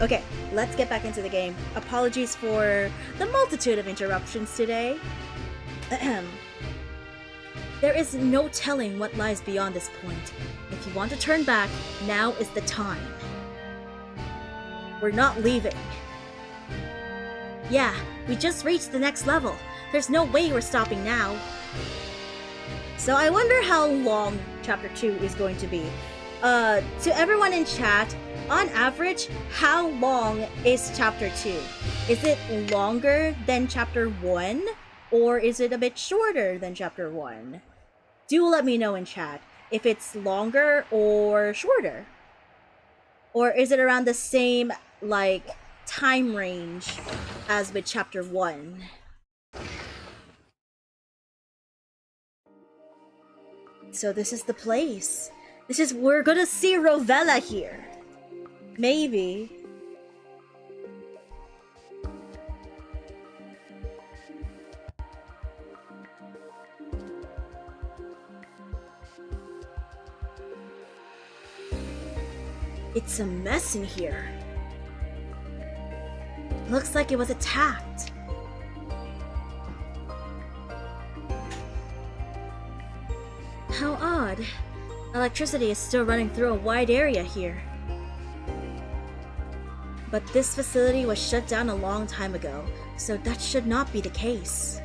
Okay, let's get back into the game. Apologies for the multitude of interruptions today. There is no telling what lies beyond this point. If you want to turn back, now is the time. We're not leaving. Yeah, we just reached the next level. There's no way we're stopping now. So I wonder how long Chapter 2 is going to be. To everyone in chat, on average, how long is Chapter 2? Is it longer than Chapter 1? Or is it a bit shorter than Chapter 1? Do let me know in chat if it's longer or shorter. Or is it around the same, like, time range as with Chapter 1? So this is the place. We're gonna see Rovella here. Maybe. It's a mess in here. Looks like it was attacked. How odd. Electricity is still running through a wide area here. But this facility was shut down a long time ago, so that should not be the case.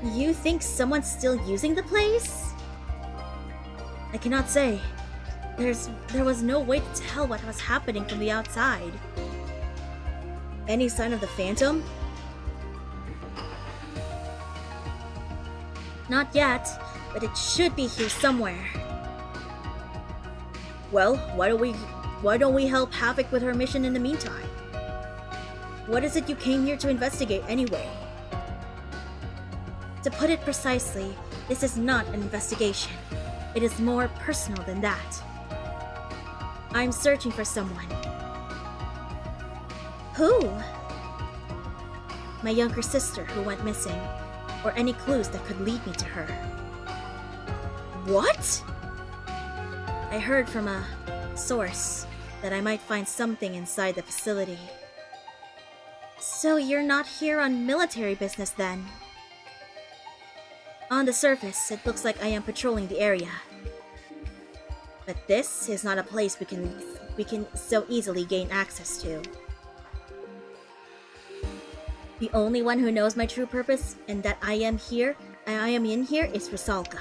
You think someone's still using the place? I cannot say. There was no way to tell what was happening from the outside. Any sign of the Phantom? Not yet, but it should be here somewhere. Well, why don't we help Havoc with her mission in the meantime? What is it you came here to investigate anyway? To put it precisely, this is not an investigation. It is more personal than that. I'm searching for someone. Who? My younger sister who went missing, or any clues that could lead me to her. What? I heard from a source that I might find something inside the facility. So you're not here on military business then? On the surface, it looks like I am patrolling the area. But this is not a place we can so easily gain access to. The only one who knows my true purpose and that I am in here is Rusalka.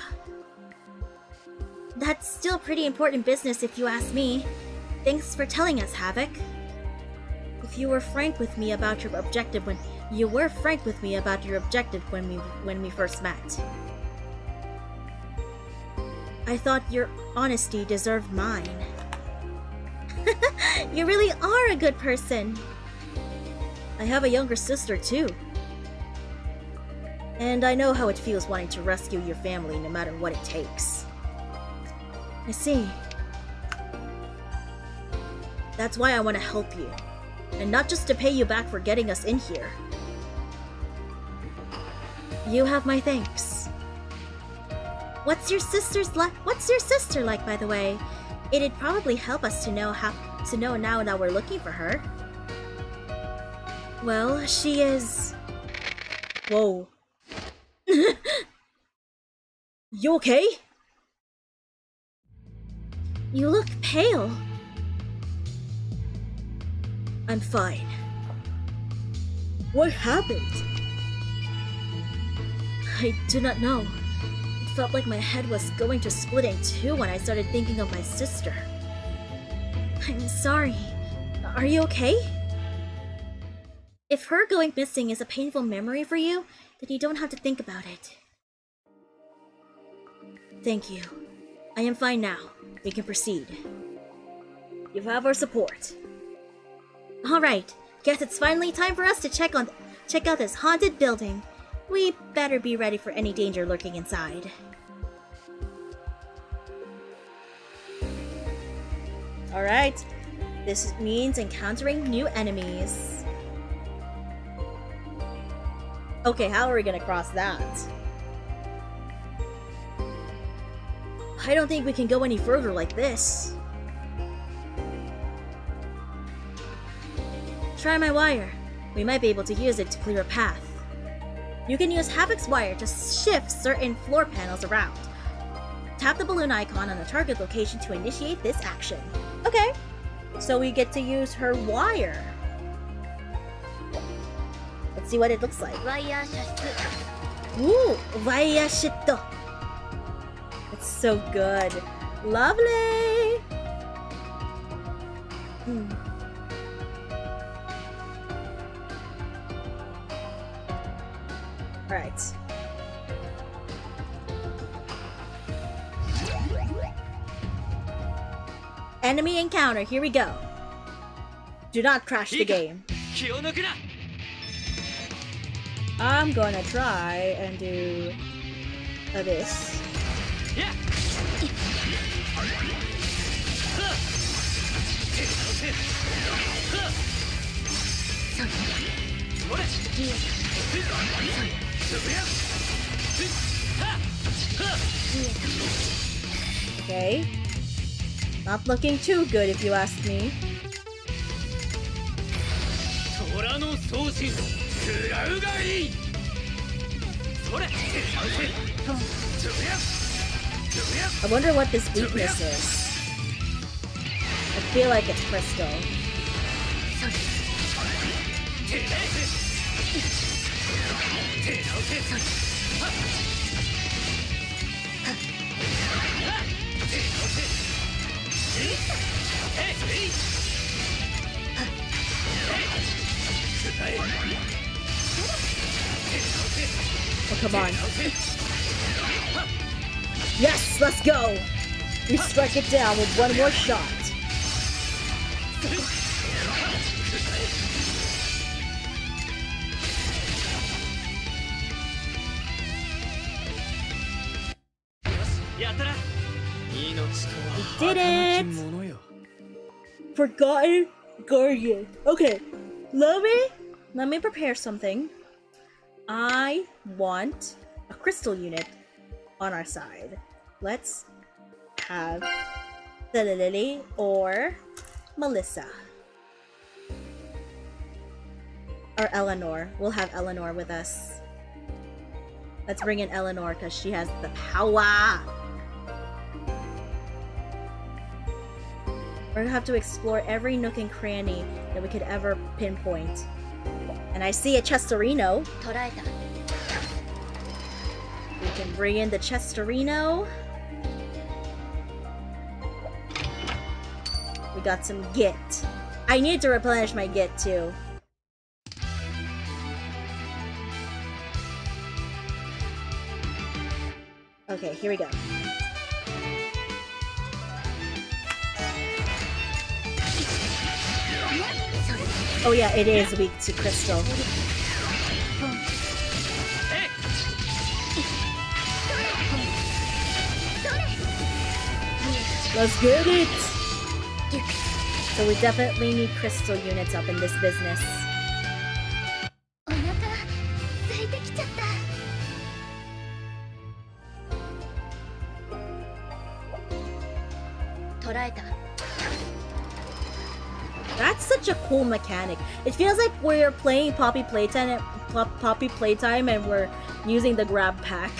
That's still pretty important business if you ask me. Thanks for telling us, Havoc. If you were frank with me about your objective when we first met. I thought your honesty deserved mine. You really are a good person. I have a younger sister too. And I know how it feels wanting to rescue your family no matter what it takes. I see. That's why I want to help you. And not just to pay you back for getting us in here. You have my thanks. What's your sister like, by the way? It'd probably help us to know now that we're looking for her. Well, she is... Whoa. You okay? You look pale. I'm fine. What happened? I do not know. It felt like my head was going to split in two when I started thinking of my sister. I'm sorry. Are you okay? If her going missing is a painful memory for you, then you don't have to think about it. Thank you. I am fine now. We can proceed. You have our support. Alright, guess it's finally time for us to check out this haunted building. We better be ready for any danger lurking inside. Alright, this means encountering new enemies. Okay, how are we gonna cross that? I don't think we can go any further like this. try my wire. We might be able to use it to clear a path. You can use Havoc's wire to shift certain floor panels around. Tap the balloon icon on the target location to initiate this action. Okay, so we get to use her wire. Let's see what it looks like. Ooh, wire shitto. It's so good. Lovely. Alright. Enemy encounter, here we go. Do not crash the game. I'm gonna try and do this. Okay. Not looking too good if you ask me. I wonder what this weakness is. I feel like it's crystal. Oh, come on. Yes, let's go! We strike it down with one more shot. We did it! Forgotten Guardian. Okay, let me prepare something. I want a crystal unit on our side. Let's have the Lily or Melissa. Or Eleanor. We'll have Eleanor with us. Let's bring in Eleanor because she has the power. We're gonna have to explore every nook and cranny that we could ever pinpoint. And I see a Chestorino. We can bring in the Chestorino. We got some Git. I need to replenish my Git too. Okay, here we go. Oh yeah, it is weak to crystal. Let's get it! So we definitely need crystal units up in this business. That's such a cool mechanic. It feels like we're playing Poppy Playtime and we're using the grab pack.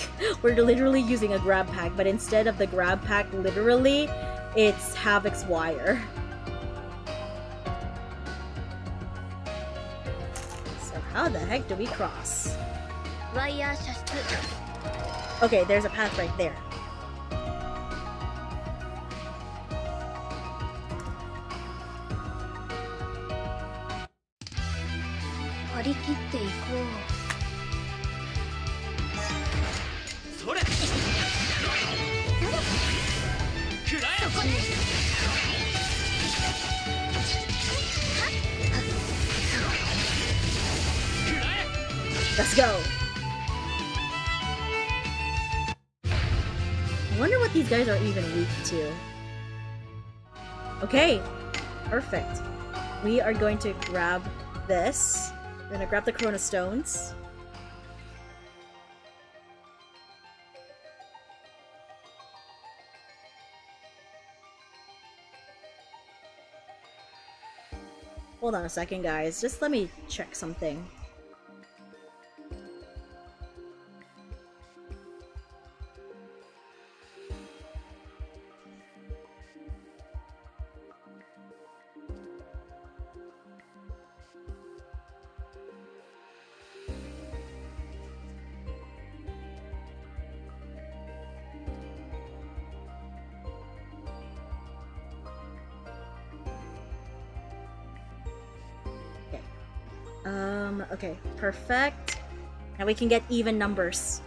We're literally using a grab pack, but instead of the grab pack, literally, it's Havoc's wire. So how the heck do we cross? Okay, there's a path right there. Let's go! I wonder what these guys are even weak to. Okay, perfect. We are going to grab this. We're gonna grab the Chrono Stones. Hold on a second, guys. Just let me check something. Okay, perfect. Now we can get even numbers.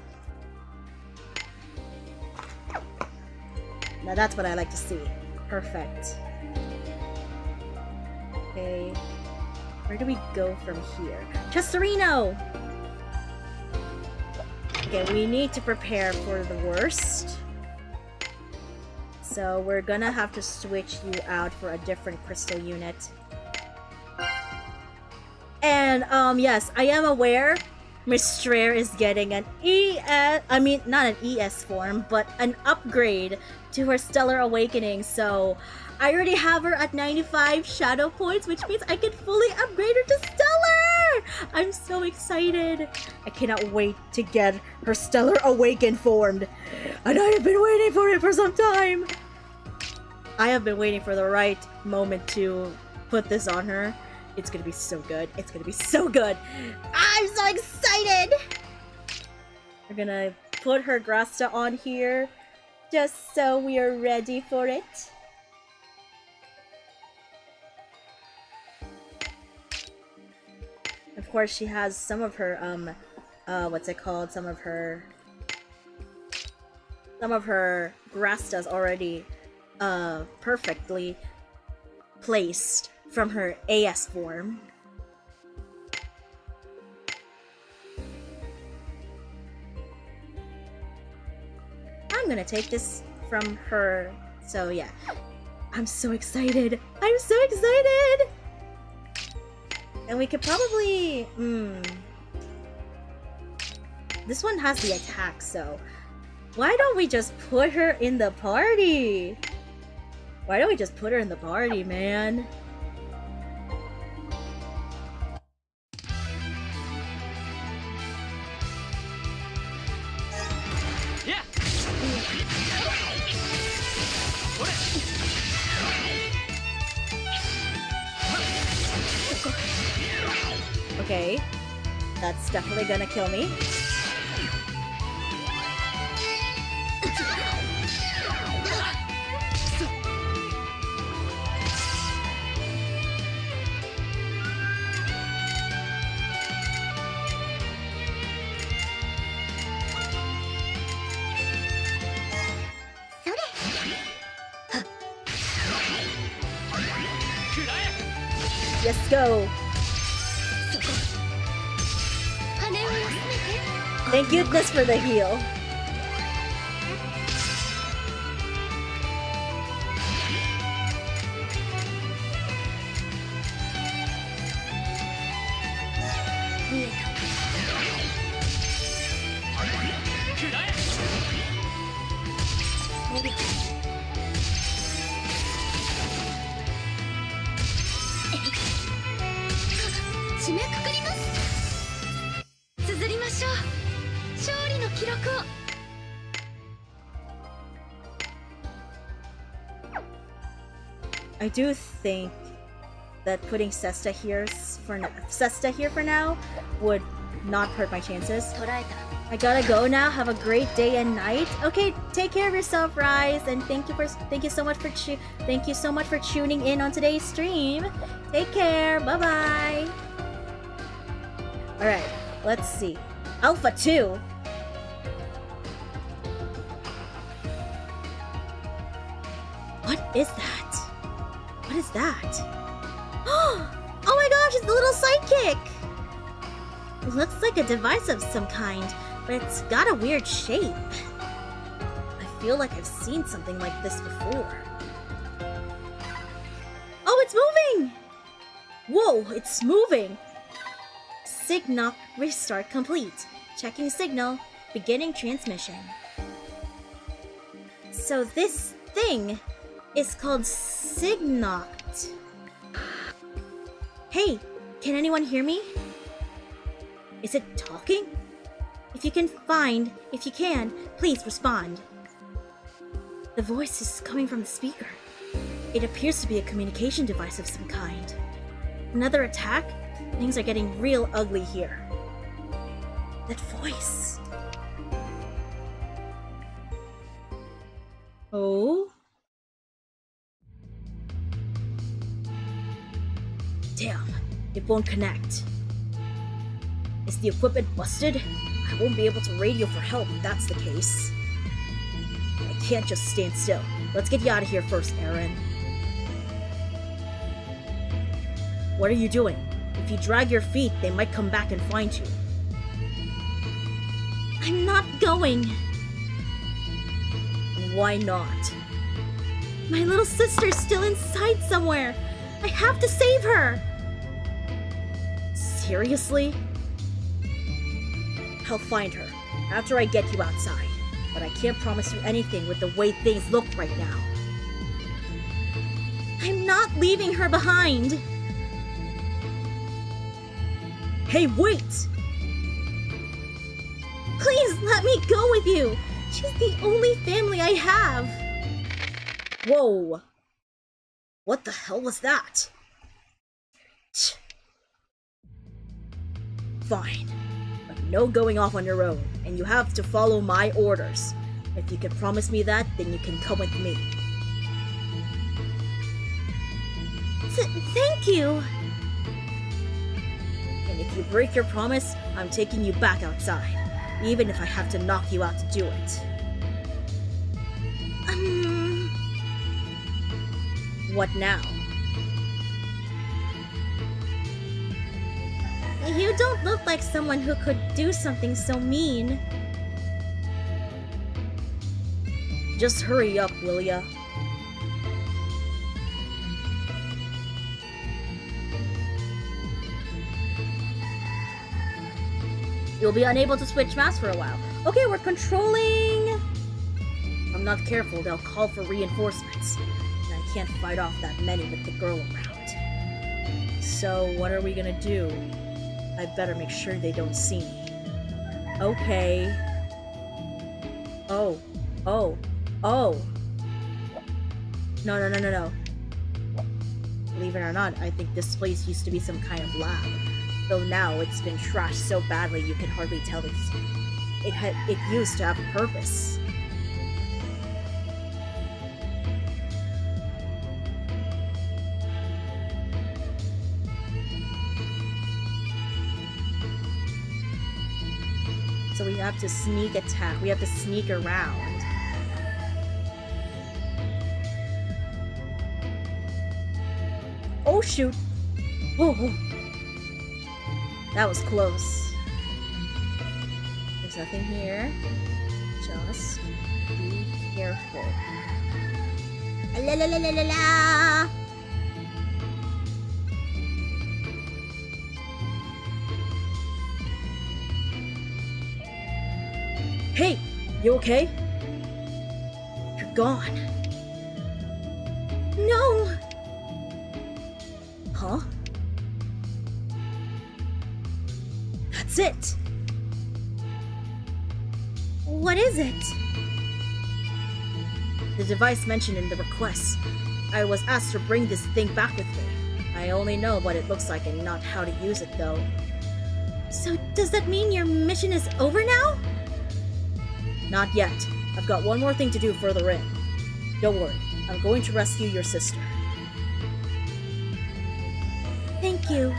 Now that's what I like to see. Perfect. Okay. Where do we go from here? Chesterino! Okay, we need to prepare for the worst. So we're gonna have to switch you out for a different crystal unit. And, yes, I am aware Miss Strayer is getting an not an ES form, but an upgrade to her Stellar Awakening, so I already have her at 95 shadow points, which means I can fully upgrade her to Stellar! I'm so excited! I cannot wait to get her Stellar Awaken formed, and I have been waiting for it for some time! I have been waiting for the right moment to put this on her. It's gonna be so good. It's gonna be so good. I'm so excited! We're gonna put her Grasta on here just so we are ready for it. Of course, she has some of her, what's it called? Some of her Grastas already, perfectly placed from her AS form. I'm gonna take this from her, so yeah. I'm so excited! I'm so excited! And we could probably... This one has the attack, so... Why don't we just put her in the party? Why don't we just put her in the party, man? Okay, that's definitely gonna kill me. Let's go! Thank goodness for the heal. I do think that putting Sesta here for now would not hurt my chances. I gotta go now. Have a great day and night. Okay, take care of yourself, Rise, and thank you so much for tuning in on today's stream. Take care. Bye bye. All right, let's see. Alpha 2. What is that? What is that? Oh my gosh, it's the little sidekick! It looks like a device of some kind, but it's got a weird shape. I feel like I've seen something like this before. Oh, it's moving! Whoa, it's moving! Signal restart complete. Checking signal, beginning transmission. So this thing is called Signoct. Hey, can anyone hear me? Is it talking? If you can, please respond. The voice is coming from the speaker. It appears to be a communication device of some kind. Another attack? Things are getting real ugly here. That voice. Oh? Damn, it won't connect. Is the equipment busted? I won't be able to radio for help if that's the case. I can't just stand still. Let's get you out of here first, Aaron. What are you doing? If you drag your feet, they might come back and find you. I'm not going. Why not? My little sister's still inside somewhere. I have to save her. Seriously? I'll find her after I get you outside, but I can't promise you anything with the way things look right now. I'm not leaving her behind. Hey, wait! Please let me go with you. She's the only family I have. Whoa. What the hell was that? Fine. But no going off on your own, and you have to follow my orders. If you can promise me that, then you can come with me. Thank you! And if you break your promise, I'm taking you back outside, even if I have to knock you out to do it. What now? You don't look like someone who could do something so mean. Just hurry up, will ya? You'll be unable to switch masks for a while. Okay, we're controlling... If I'm not careful, they'll call for reinforcements. And I can't fight off that many with the girl around. So, what are we gonna do? I better make sure they don't see me. Okay. Oh. No. Believe it or not, I think this place used to be some kind of lab. Though now it's been trashed so badly you can hardly tell it used to have a purpose. So we have to sneak attack. We have to sneak around. Oh shoot! Oh. That was close. There's nothing here. Just be careful. La la la la la la! Hey! You okay? You're gone. No! Huh? That's it! What is it? The device mentioned in the request. I was asked to bring this thing back with me. I only know what it looks like and not how to use it, though. So, does that mean your mission is over now? Not yet. I've got one more thing to do further in. Don't worry, I'm going to rescue your sister. Thank you.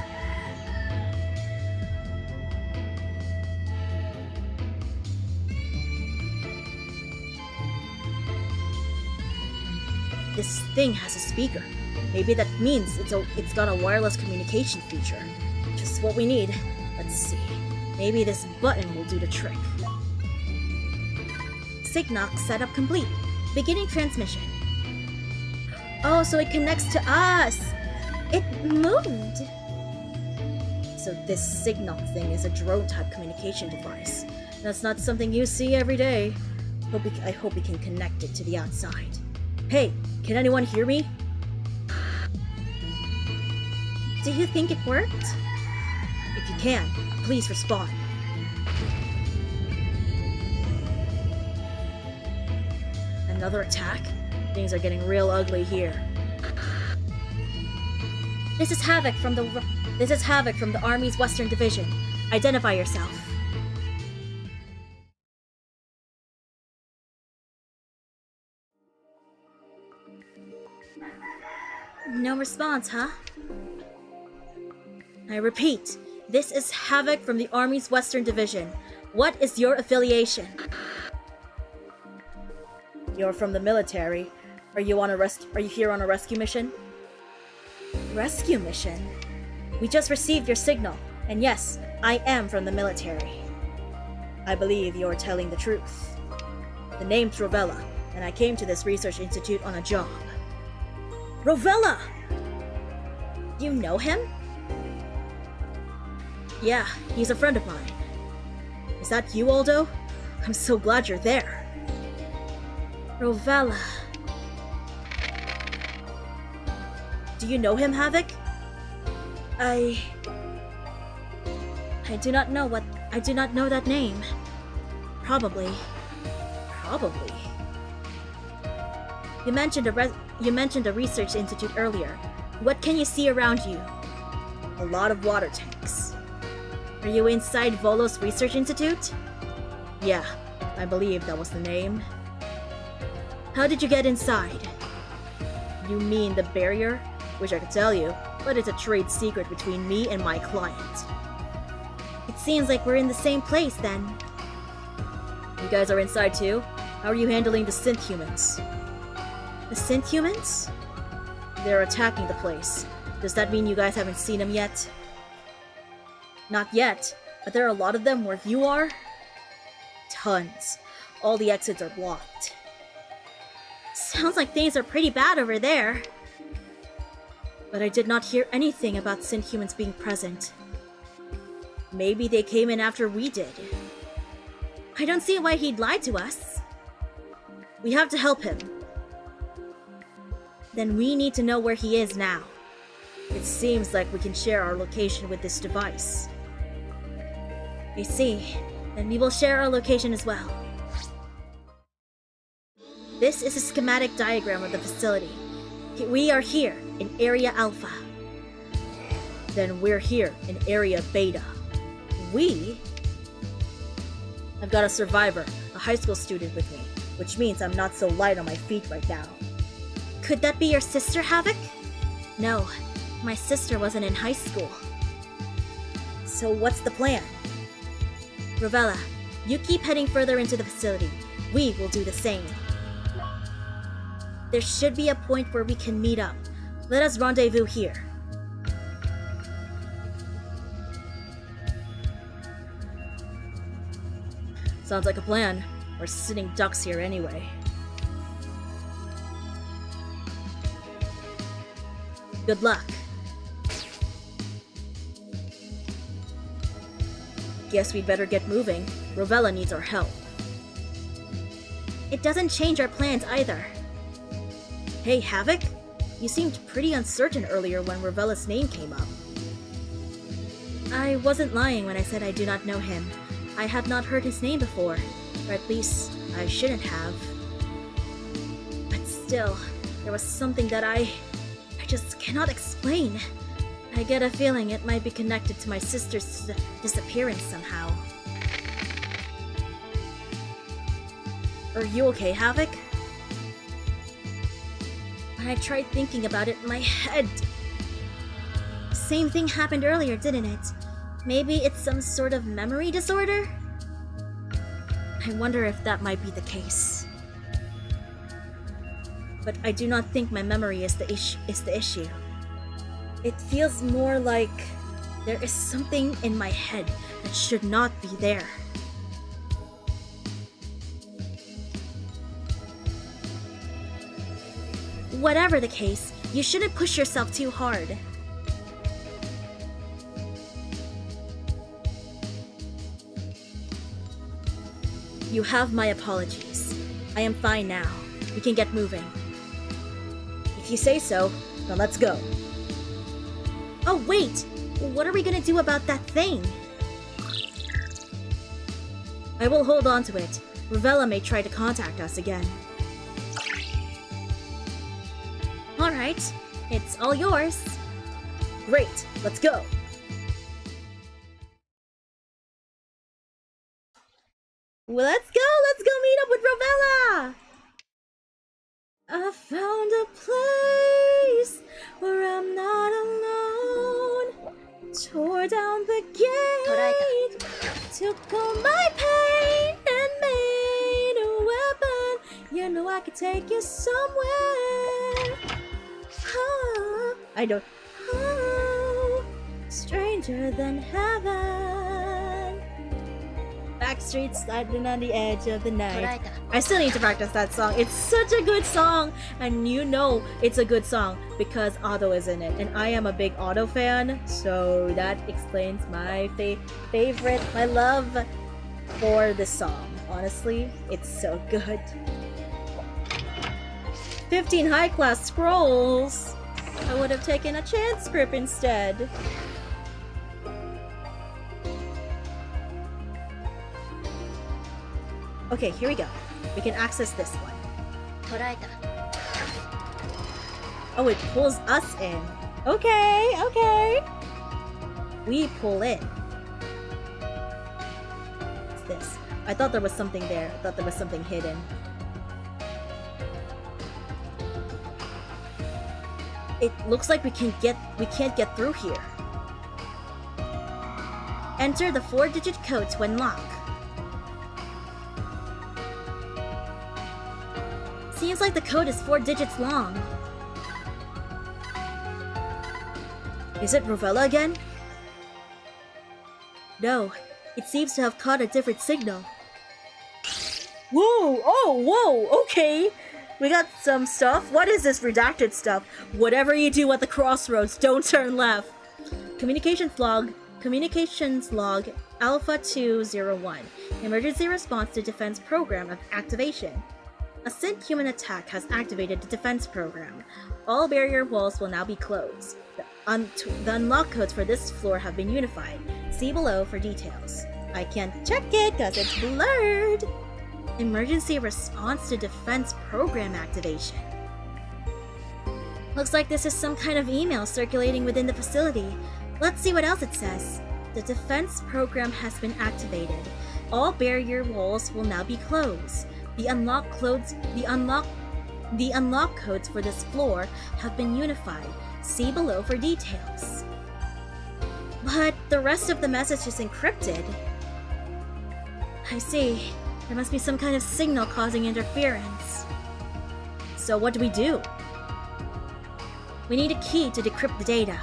This thing has a speaker. Maybe that means it's got a wireless communication feature. Just what we need. Let's see. Maybe this button will do the trick. Signox setup complete. Beginning transmission. Oh, so it connects to us! It moved! So this Signox thing is a drone-type communication device. That's not something you see every day. I hope we can connect it to the outside. Hey, can anyone hear me? Do you think it worked? If you can, please respond. Another attack? Things are getting real ugly here. This is Havoc from the Army's Western Division. Identify yourself. No response, huh? I repeat, this is Havoc from the Army's Western Division. What is your affiliation? You're from the military. Are you here on a rescue mission? Rescue mission? We just received your signal, and yes, I am from the military. I believe you're telling the truth. The name's Rovella, and I came to this research institute on a job. Rovella! You know him? Yeah, he's a friend of mine. Is that you, Aldo? I'm so glad you're there. Rovella. Do you know him, Havoc? I do not know that name. Probably. You mentioned a research institute earlier. What can you see around you? A lot of water tanks. Are you inside Volos Research Institute? Yeah, I believe that was the name. How did you get inside? You mean the barrier? Wish I could tell you, but it's a trade secret between me and my client. It seems like we're in the same place then. You guys are inside too? How are you handling the synth humans? The synth humans? They're attacking the place. Does that mean you guys haven't seen them yet? Not yet, but there are a lot of them where you are? Tons. All the exits are blocked. Sounds like things are pretty bad over there. But I did not hear anything about synth humans being present. Maybe they came in after we did. I don't see why he'd lie to us. We have to help him. Then we need to know where he is now. It seems like we can share our location with this device. I see. Then we will share our location as well. This is a schematic diagram of the facility. We are here in Area Alpha. Then we're here in Area Beta. We? I've got a survivor, a high school student with me, which means I'm not so light on my feet right now. Could that be your sister, Havoc? No, my sister wasn't in high school. So what's the plan? Rovella, you keep heading further into the facility. We will do the same. There should be a point where we can meet up. Let us rendezvous here. Sounds like a plan. We're sitting ducks here anyway. Good luck. Guess we'd better get moving. Rovella needs our help. It doesn't change our plans either. Hey, Havoc? You seemed pretty uncertain earlier when Rovella's name came up. I wasn't lying when I said I do not know him. I have not heard his name before, or at least I shouldn't have. But still, there was something that I just cannot explain. I get a feeling it might be connected to my sister's disappearance somehow. Are you okay, Havoc? When I tried thinking about it in my head, same thing happened earlier, didn't it? Maybe it's some sort of memory disorder? I wonder if that might be the case. But I do not think my memory is the issue. It feels more like there is something in my head that should not be there. Whatever the case, you shouldn't push yourself too hard. You have my apologies. I am fine now. We can get moving. If you say so, then let's go. Oh, wait! What are we gonna do about that thing? I will hold on to it. Ravella may try to contact us again. Alright, it's all yours. Great, let's go! Well, let's go meet up with Ravella! I found a place where I'm not alone. Tore down the gate, took all my pain and made a weapon. You know I could take you somewhere. Oh, I don't. Oh, stranger than heaven. Backstreet sliding on the edge of the night. I still need to practice that song. It's such a good song, and you know it's a good song because Otto is in it, and I am a big Otto fan, so that explains my favorite, my love for this song. Honestly, it's so good. 15 high-class scrolls. I would have taken a chance script instead. Okay, here we go. We can access this one. Oh, it pulls us in. Okay, okay. We pull in. What's this? I thought there was something there. I thought there was something hidden. It looks like we can't get through here. Enter the 4-digit code to unlock. Seems like the code is 4 digits long. Is it Ravella again? No, it seems to have caught a different signal. Whoa! Oh, whoa! Okay! We got some stuff. What is this redacted stuff? Whatever you do at the crossroads, don't turn left. Communications log Alpha 201. Emergency response to defense program of activation. A synth human attack has activated the defense program. All barrier walls will now be closed. The unlock codes for this floor have been unified. See below for details. I can't check it because it's blurred. Emergency response to defense program activation. Looks like this is some kind of email circulating within the facility. Let's see what else it says. The defense program has been activated. All barrier walls will now be closed. The unlock codes for this floor have been unified. See below for details. But the rest of the message is encrypted. I see. There must be some kind of signal causing interference. So what do we do? We need a key to decrypt the data.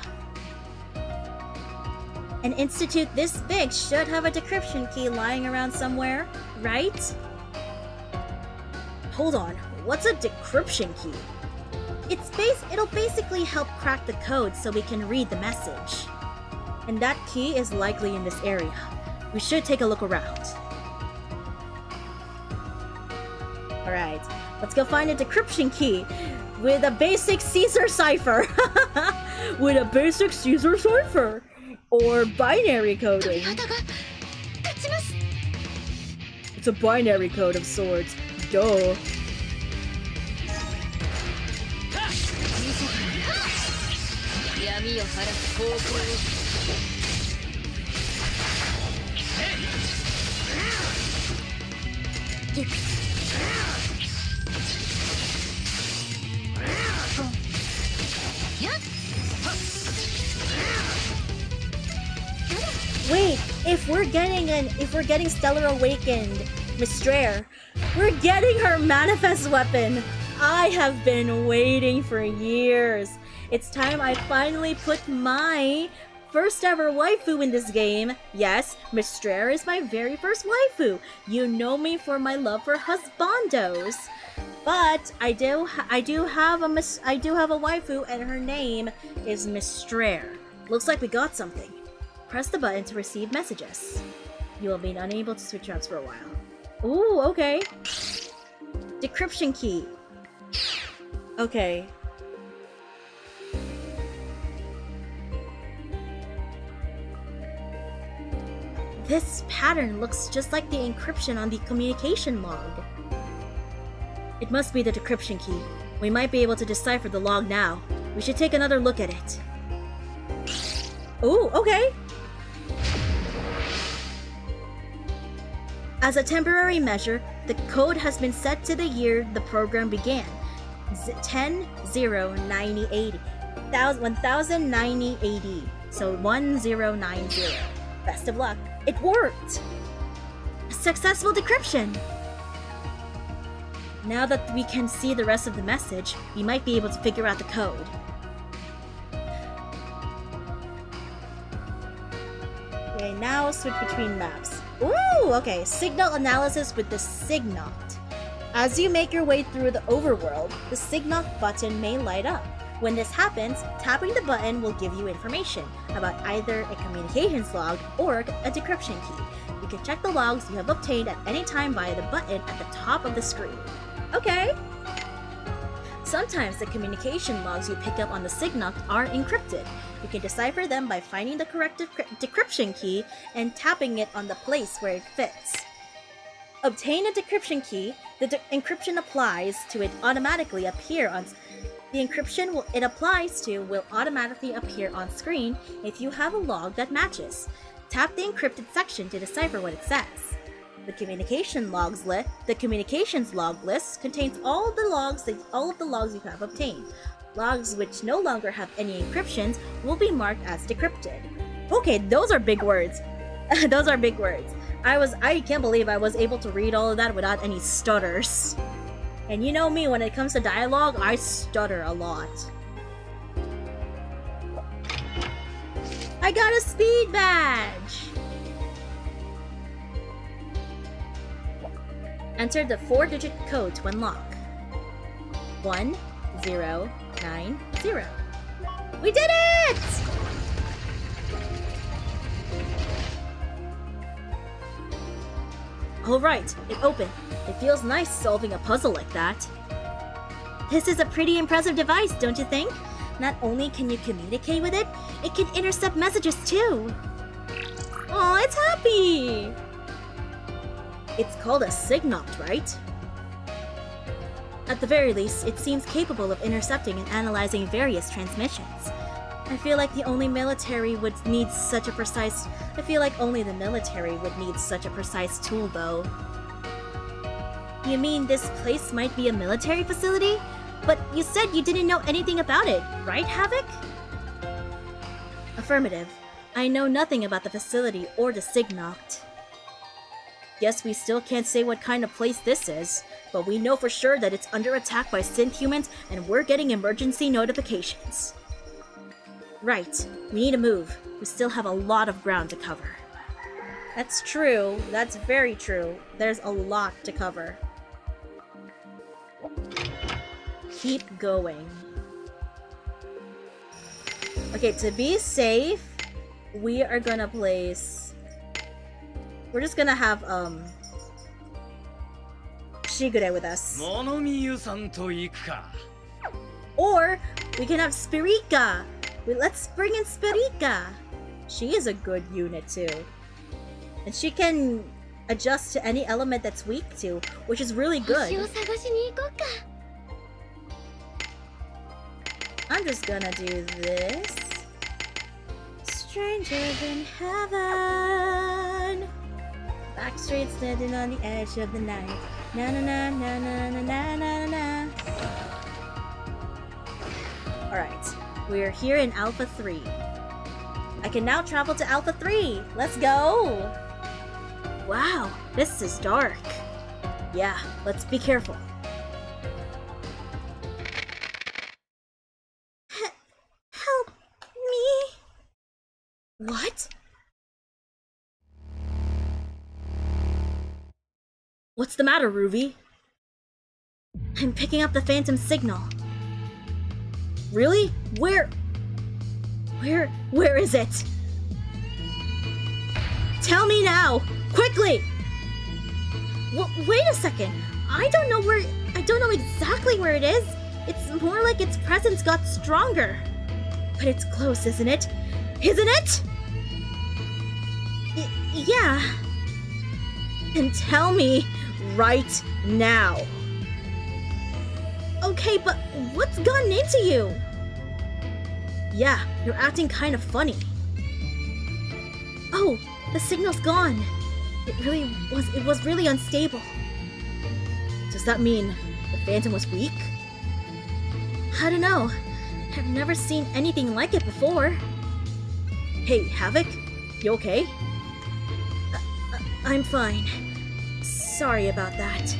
An institute this big should have a decryption key lying around somewhere, right? Hold on, what's a decryption key? It'll basically help crack the code so we can read the message. And that key is likely in this area. We should take a look around. Alright, let's go find a decryption key with a basic Caesar cipher. With a basic Caesar cipher. Or binary coding. It's a binary code of sorts. Duh. Wait, if we're getting Stellar Awakened Mistraire, we're getting her manifest weapon. I have been waiting for years. It's time I finally put my first ever waifu in this game. Yes, Mistraire is my very first waifu. You know me for my love for husbandos. But I do have a waifu, and her name is Mistraire. Looks like we got something. Press the button to receive messages. You will be unable to switch routes for a while. Ooh, okay. Decryption key. Okay. This pattern looks just like the encryption on the communication log. It must be the decryption key. We might be able to decipher the log now. We should take another look at it. Ooh, okay. As a temporary measure, the code has been set to the year the program began. 10-0-90-80. 1090 AD. So 1090. Best of luck. It worked! A successful decryption! Now that we can see the rest of the message, we might be able to figure out the code. Okay, now switch between maps. Ooh, okay, signal analysis with the Signoct. As you make your way through the overworld, the Signoct button may light up. When this happens, tapping the button will give you information about either a communications log or a decryption key. You can check the logs you have obtained at any time via the button at the top of the screen. Okay! Sometimes the communication logs you pick up on the Signoct are encrypted. You can decipher them by finding the correct decryption key and tapping it on the place where it fits. Obtain a decryption key, the encryption applies to it automatically appear on the encryption it applies to will automatically appear on screen if you have a log that matches. Tap the encrypted section to decipher what it says. The communications log list contains all of the logs you have obtained. Logs which no longer have any encryptions will be marked as decrypted. Okay, those are big words. Those are big words. I can't believe I was able to read all of that without any stutters. And you know me, when it comes to dialogue, I stutter a lot. I got a speed badge! Enter the 4-digit code to unlock. 1090. We did it! Alright, it opened. It feels nice solving a puzzle like that. This is a pretty impressive device, don't you think? Not only can you communicate with it, it can intercept messages too. Aw, it's happy! It's called a Signoct, right? At the very least, it seems capable of intercepting and analyzing various transmissions. I feel like only the military would need such a precise tool, though. You mean this place might be a military facility? But you said you didn't know anything about it, right, Havoc? Affirmative. I know nothing about the facility or the Signoct. Guess we still can't say what kind of place this is, but we know for sure that it's under attack by synth humans and we're getting emergency notifications. Right, we need to move. We still have a lot of ground to cover. That's true. That's very true. There's a lot to cover. Keep going. Okay, to be safe, we are gonna place... We're just gonna have, Shigure with us. Or, we can have Spirika! Let's bring in Spirika! She is a good unit too. And she can adjust to any element that's weak to, which is really good. I'm just gonna do this. Strangers in heaven. Back straight standing on the edge of the night. Na na na na na na na na na. Alright, we're here in Alpha 3. I can now travel to Alpha 3! Let's go! Wow, this is dark. Yeah, let's be careful. Help me! What? What's the matter, Ruby? I'm picking up the phantom signal. Really? Where is it? Tell me now! Quickly! Wait a second. I don't know exactly where it is. It's more like its presence got stronger. But it's close, isn't it? Isn't it? Yeah. Then tell me right now. Okay, but what's gotten into you? Yeah, you're acting kind of funny. Oh, the signal's gone. It was really unstable. Does that mean the Phantom was weak? I don't know. I've never seen anything like it before. Hey, Havoc? You okay? I'm fine. Sorry about that.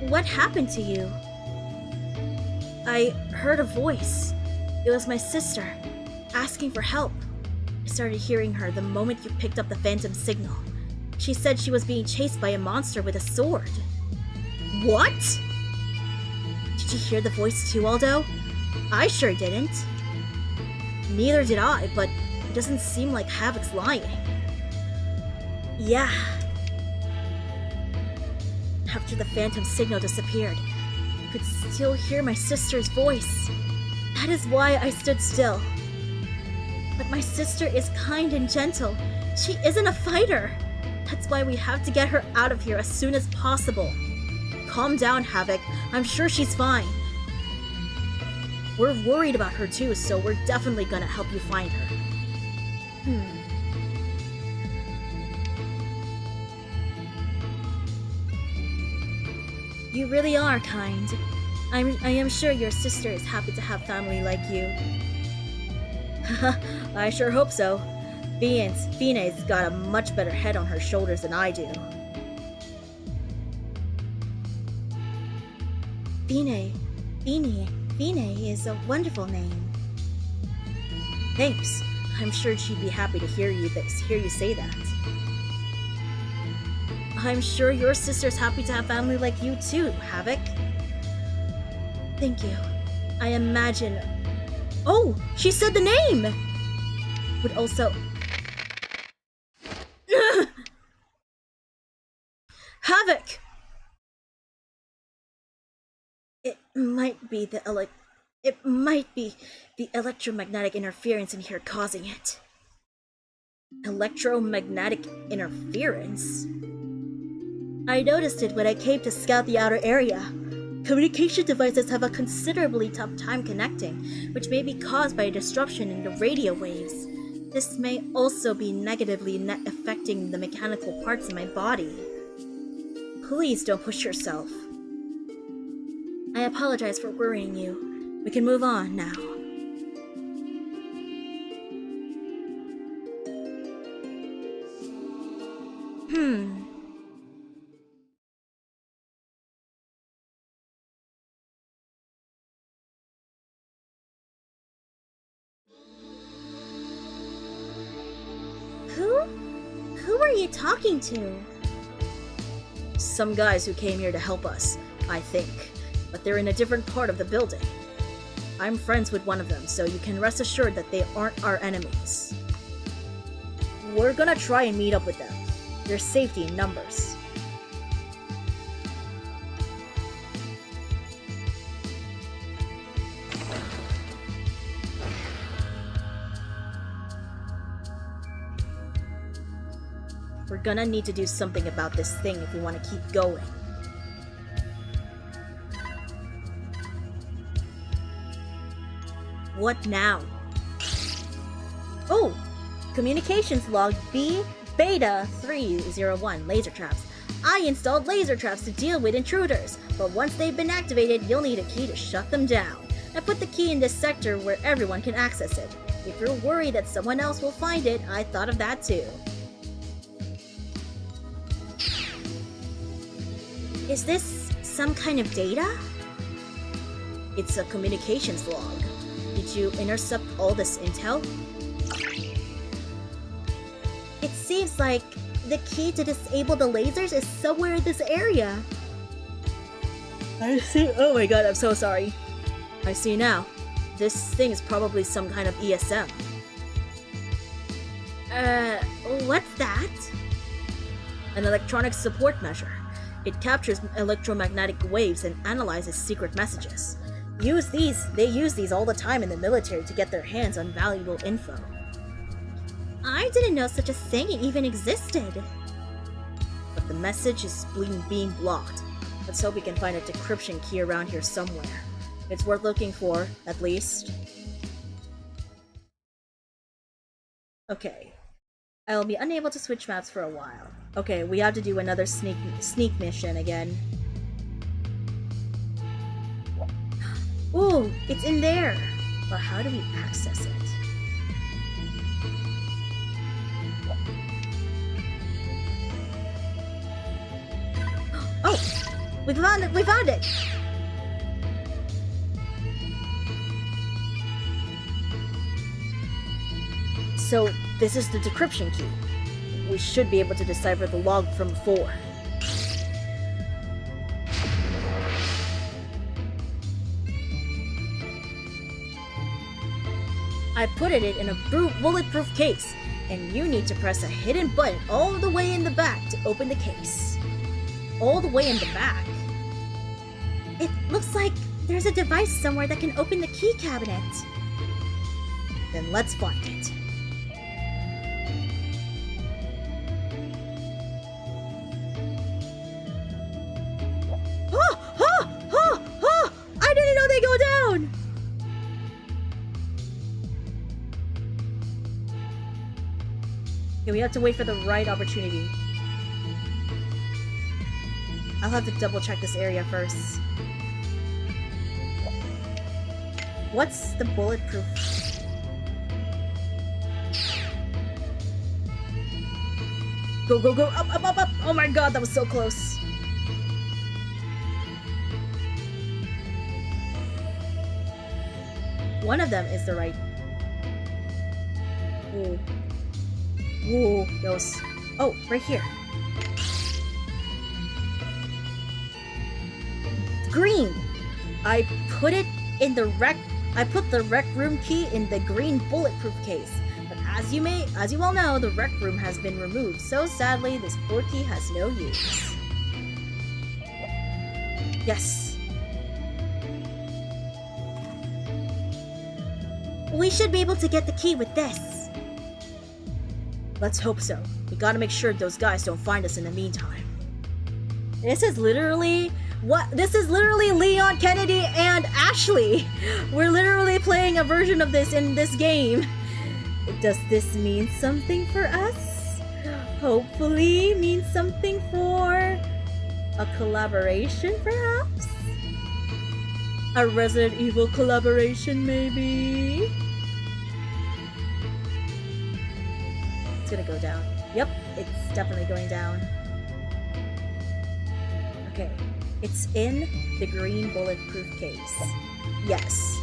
What happened to you? I heard a voice. It was my sister, asking for help. I started hearing her the moment you picked up the Phantom signal. She said she was being chased by a monster with a sword. What? Did you hear the voice too, Aldo? I sure didn't. Neither did I, but it doesn't seem like Havoc's lying. Yeah. After the Phantom signal disappeared, I could still hear my sister's voice. That is why I stood still. But my sister is kind and gentle. She isn't a fighter. That's why we have to get her out of here as soon as possible. Calm down, Havoc. I'm sure she's fine. We're worried about her too, so we're definitely gonna help you find her. You really are kind. I am sure your sister is happy to have family like you. I sure hope so. Fine's got a much better head on her shoulders than I do. Fine is a wonderful name. Thanks. I'm sure she'd be happy to hear you say that. I'm sure your sister's happy to have family like you too, Havoc. Thank you. I imagine... Oh! She said the name! Would also... Havoc! It might be the electromagnetic interference in here causing it. Electromagnetic interference? I noticed it when I came to scout the outer area. Communication devices have a considerably tough time connecting, which may be caused by a disruption in the radio waves. This may also be negatively affecting the mechanical parts in my body. Please don't push yourself. I apologize for worrying you. We can move on now. Who are you talking to? Some guys who came here to help us, I think. But they're in a different part of the building. I'm friends with one of them, so you can rest assured that they aren't our enemies. We're gonna try and meet up with them. There's safety in numbers. We're gonna need to do something about this thing if we want to keep going. What now? Oh! Communications log B Beta 301 laser traps. I installed laser traps to deal with intruders, but once they've been activated, you'll need a key to shut them down. I put the key in this sector where everyone can access it. If you're worried that someone else will find it, I thought of that too. Is this some kind of data? It's a communications log. Did you intercept all this intel? It seems like the key to disable the lasers is somewhere in this area. I see. Oh my god, I'm so sorry. I see now. This thing is probably some kind of ESM. What's that? An electronic support measure. It captures electromagnetic waves and analyzes secret messages. They use these all the time in the military to get their hands on valuable info. I didn't know such a thing even existed. But the message is being blocked. Let's hope we can find a decryption key around here somewhere. It's worth looking for, at least. Okay. I'll be unable to switch maps for a while. Okay, we have to do another sneak mission again. Ooh, it's in there! But how do we access it? Oh! We found it! We found it! So, this is the decryption key. We should be able to decipher the log from before. I put it in a bulletproof case, and you need to press a hidden button all the way in the back to open the case. All the way in the back? It looks like there's a device somewhere that can open the key cabinet. Then let's find it. I didn't know they go down! Okay, we have to wait for the right opportunity. I'll have to double check this area first. What's the bulletproof? Go, go, go! Up, up, up, up! Oh my god, that was so close! One of them is the right. Ooh. Ooh, those. Oh, right here. Green! I put it in the I put the rec room key in the green bulletproof case. But as you well know, the rec room has been removed, so sadly this poor key has no use. Yes. We should be able to get the key with this. Let's hope so. We gotta make sure those guys don't find us in the meantime. This is literally Leon Kennedy and Ashley. We're literally playing a version of this in this game. Does this mean something for us? Hopefully means something for a collaboration, perhaps? A Resident Evil collaboration, maybe? It's gonna go down. Yep, it's definitely going down. Okay, it's in the green bulletproof case. Yes.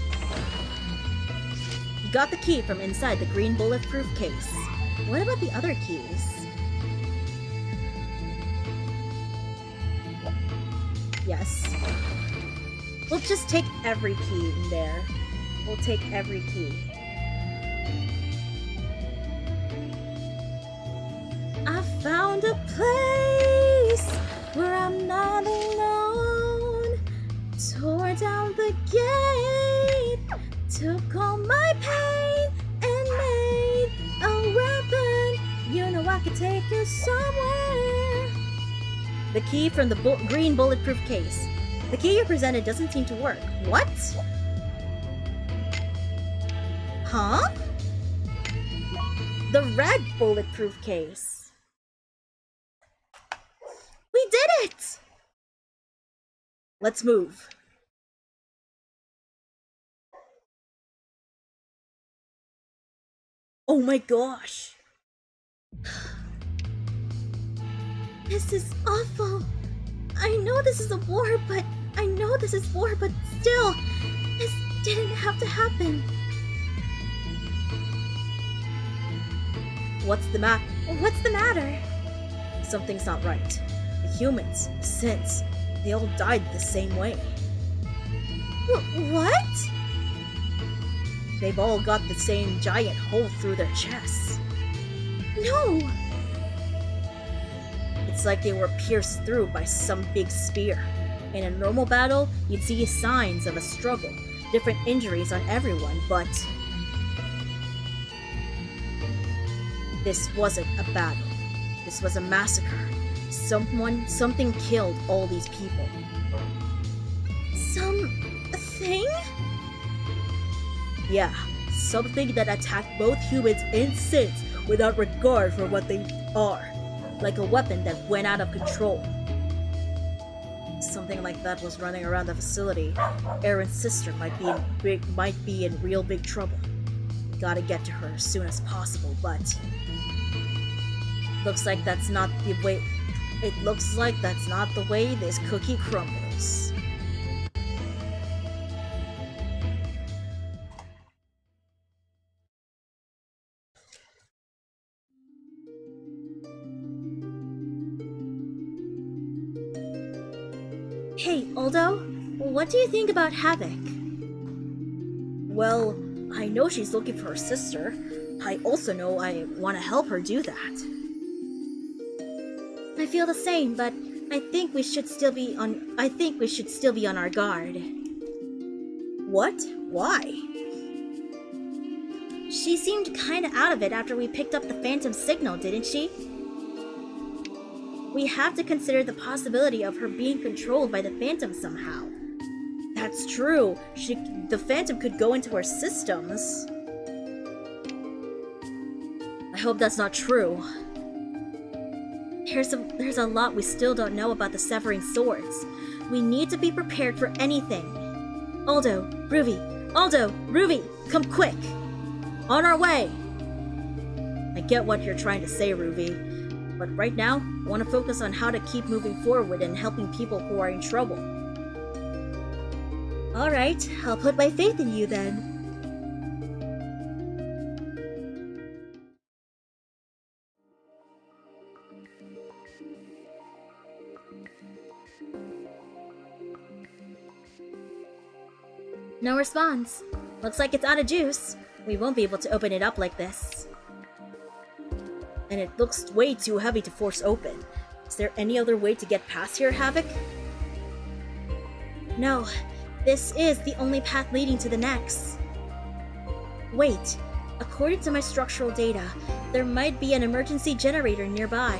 You got the key from inside the green bulletproof case. What about the other keys? Yes. We'll just take every key in there. We'll take every key. I found a place where I'm not alone. Tore down the gate, took all my pain and made a weapon. You know I could take you somewhere. The key from the green bulletproof case. The key you presented doesn't seem to work. What? Huh? The red bulletproof case. We did it! Let's move. Oh my gosh. This is awful. I know this is war, but still, this didn't have to happen. What's the matter? Something's not right. The humans, the synths, they all died the same way. What? They've all got the same giant hole through their chests. No! It's like they were pierced through by some big spear. In a normal battle, you'd see signs of a struggle, different injuries on everyone, but This wasn't a battle. This was a massacre. Something killed all these people. Something? Yeah, something that attacked both humans and synths without regard for what they are. Like a weapon that went out of control. Something like that was running around the facility. Aaron's sister might be in real big trouble. We gotta get to her as soon as possible, but looks like that's not the way. It looks like that's not the way this cookie crumbles. Hey, Aldo, what do you think about Havoc? Well, I know she's looking for her sister. I also know I want to help her do that. I feel the same, but I think we should still be on our guard. What? Why? She seemed kinda out of it after we picked up the Phantom signal, didn't she? We have to consider the possibility of her being controlled by the Phantom somehow. That's true. The Phantom could go into our systems. I hope that's not true. There's a lot we still don't know about the Severing Swords. We need to be prepared for anything. Aldo, Ruby, come quick! On our way! I get what you're trying to say, Ruby. But right now, I want to focus on how to keep moving forward and helping people who are in trouble. Alright, I'll put my faith in you then. No response. Looks like it's out of juice. We won't be able to open it up like this. And it looks way too heavy to force open. Is there any other way to get past here, Havoc? No, this is the only path leading to the next. Wait, according to my structural data, there might be an emergency generator nearby.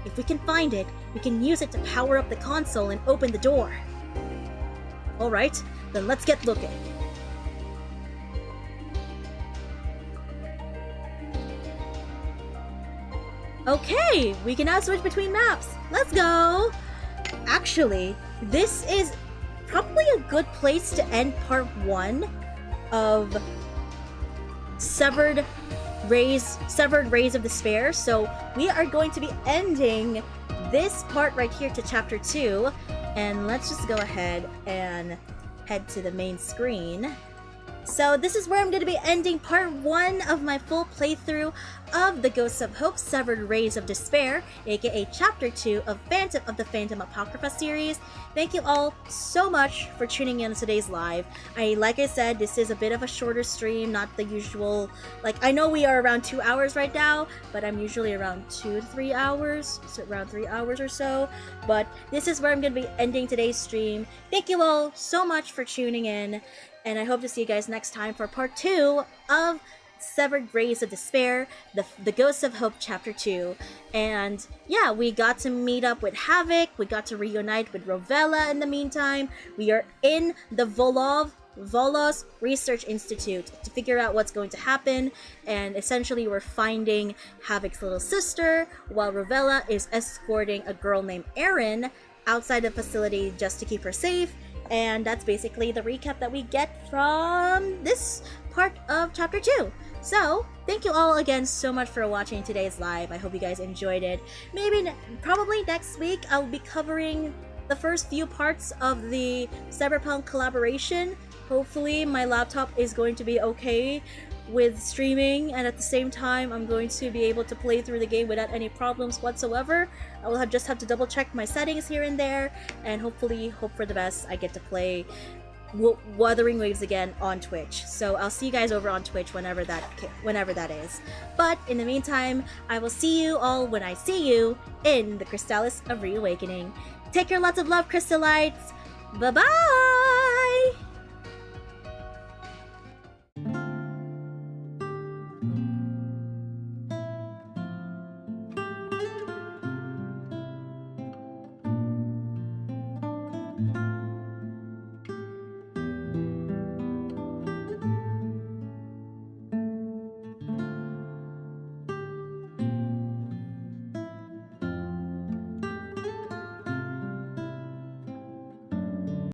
If we can find it, we can use it to power up the console and open the door. Alright, then let's get looking. Okay, we can now switch between maps. Let's go! Actually, this is probably a good place to end part 1 of Severed Rays of Despair. So we are going to be ending this part right here to chapter 2. And let's just go ahead and head to the main screen. So this is where I'm going to be ending part 1 of my full playthrough of the Ghosts of Hope Severed Rays of Despair, aka chapter 2 of the Phantom Apocrypha series. Thank you all so much for tuning in to today's live. Like I said, this is a bit of a shorter stream, not the usual, I know we are around 2 hours right now, but I'm usually around 2 to 3 hours, so around 3 hours or so. But this is where I'm going to be ending today's stream. Thank you all so much for tuning in. And I hope to see you guys next time for part 2 of Severed Rays of Despair, the Ghosts of Hope Chapter 2. And yeah, we got to meet up with Havoc, we got to reunite with Rovella in the meantime. We are in the Volos Research Institute to figure out what's going to happen. And essentially we're finding Havoc's little sister, while Rovella is escorting a girl named Erin outside the facility just to keep her safe. And that's basically the recap that we get from this part of chapter 2. So, thank you all again so much for watching today's live. I hope you guys enjoyed it. Probably next week, I'll be covering the first few parts of the Cyberpunk collaboration. Hopefully, my laptop is going to be okay with streaming, and at the same time, I'm going to be able to play through the game without any problems whatsoever. I will just have to double check my settings here and there, and hopefully, hope for the best. I get to play Wuthering Waves again on Twitch. So I'll see you guys over on Twitch whenever that is. But in the meantime, I will see you all when I see you in the Crystalites of Reawakening. Take care, lots of love, Crystalites. Bye-bye!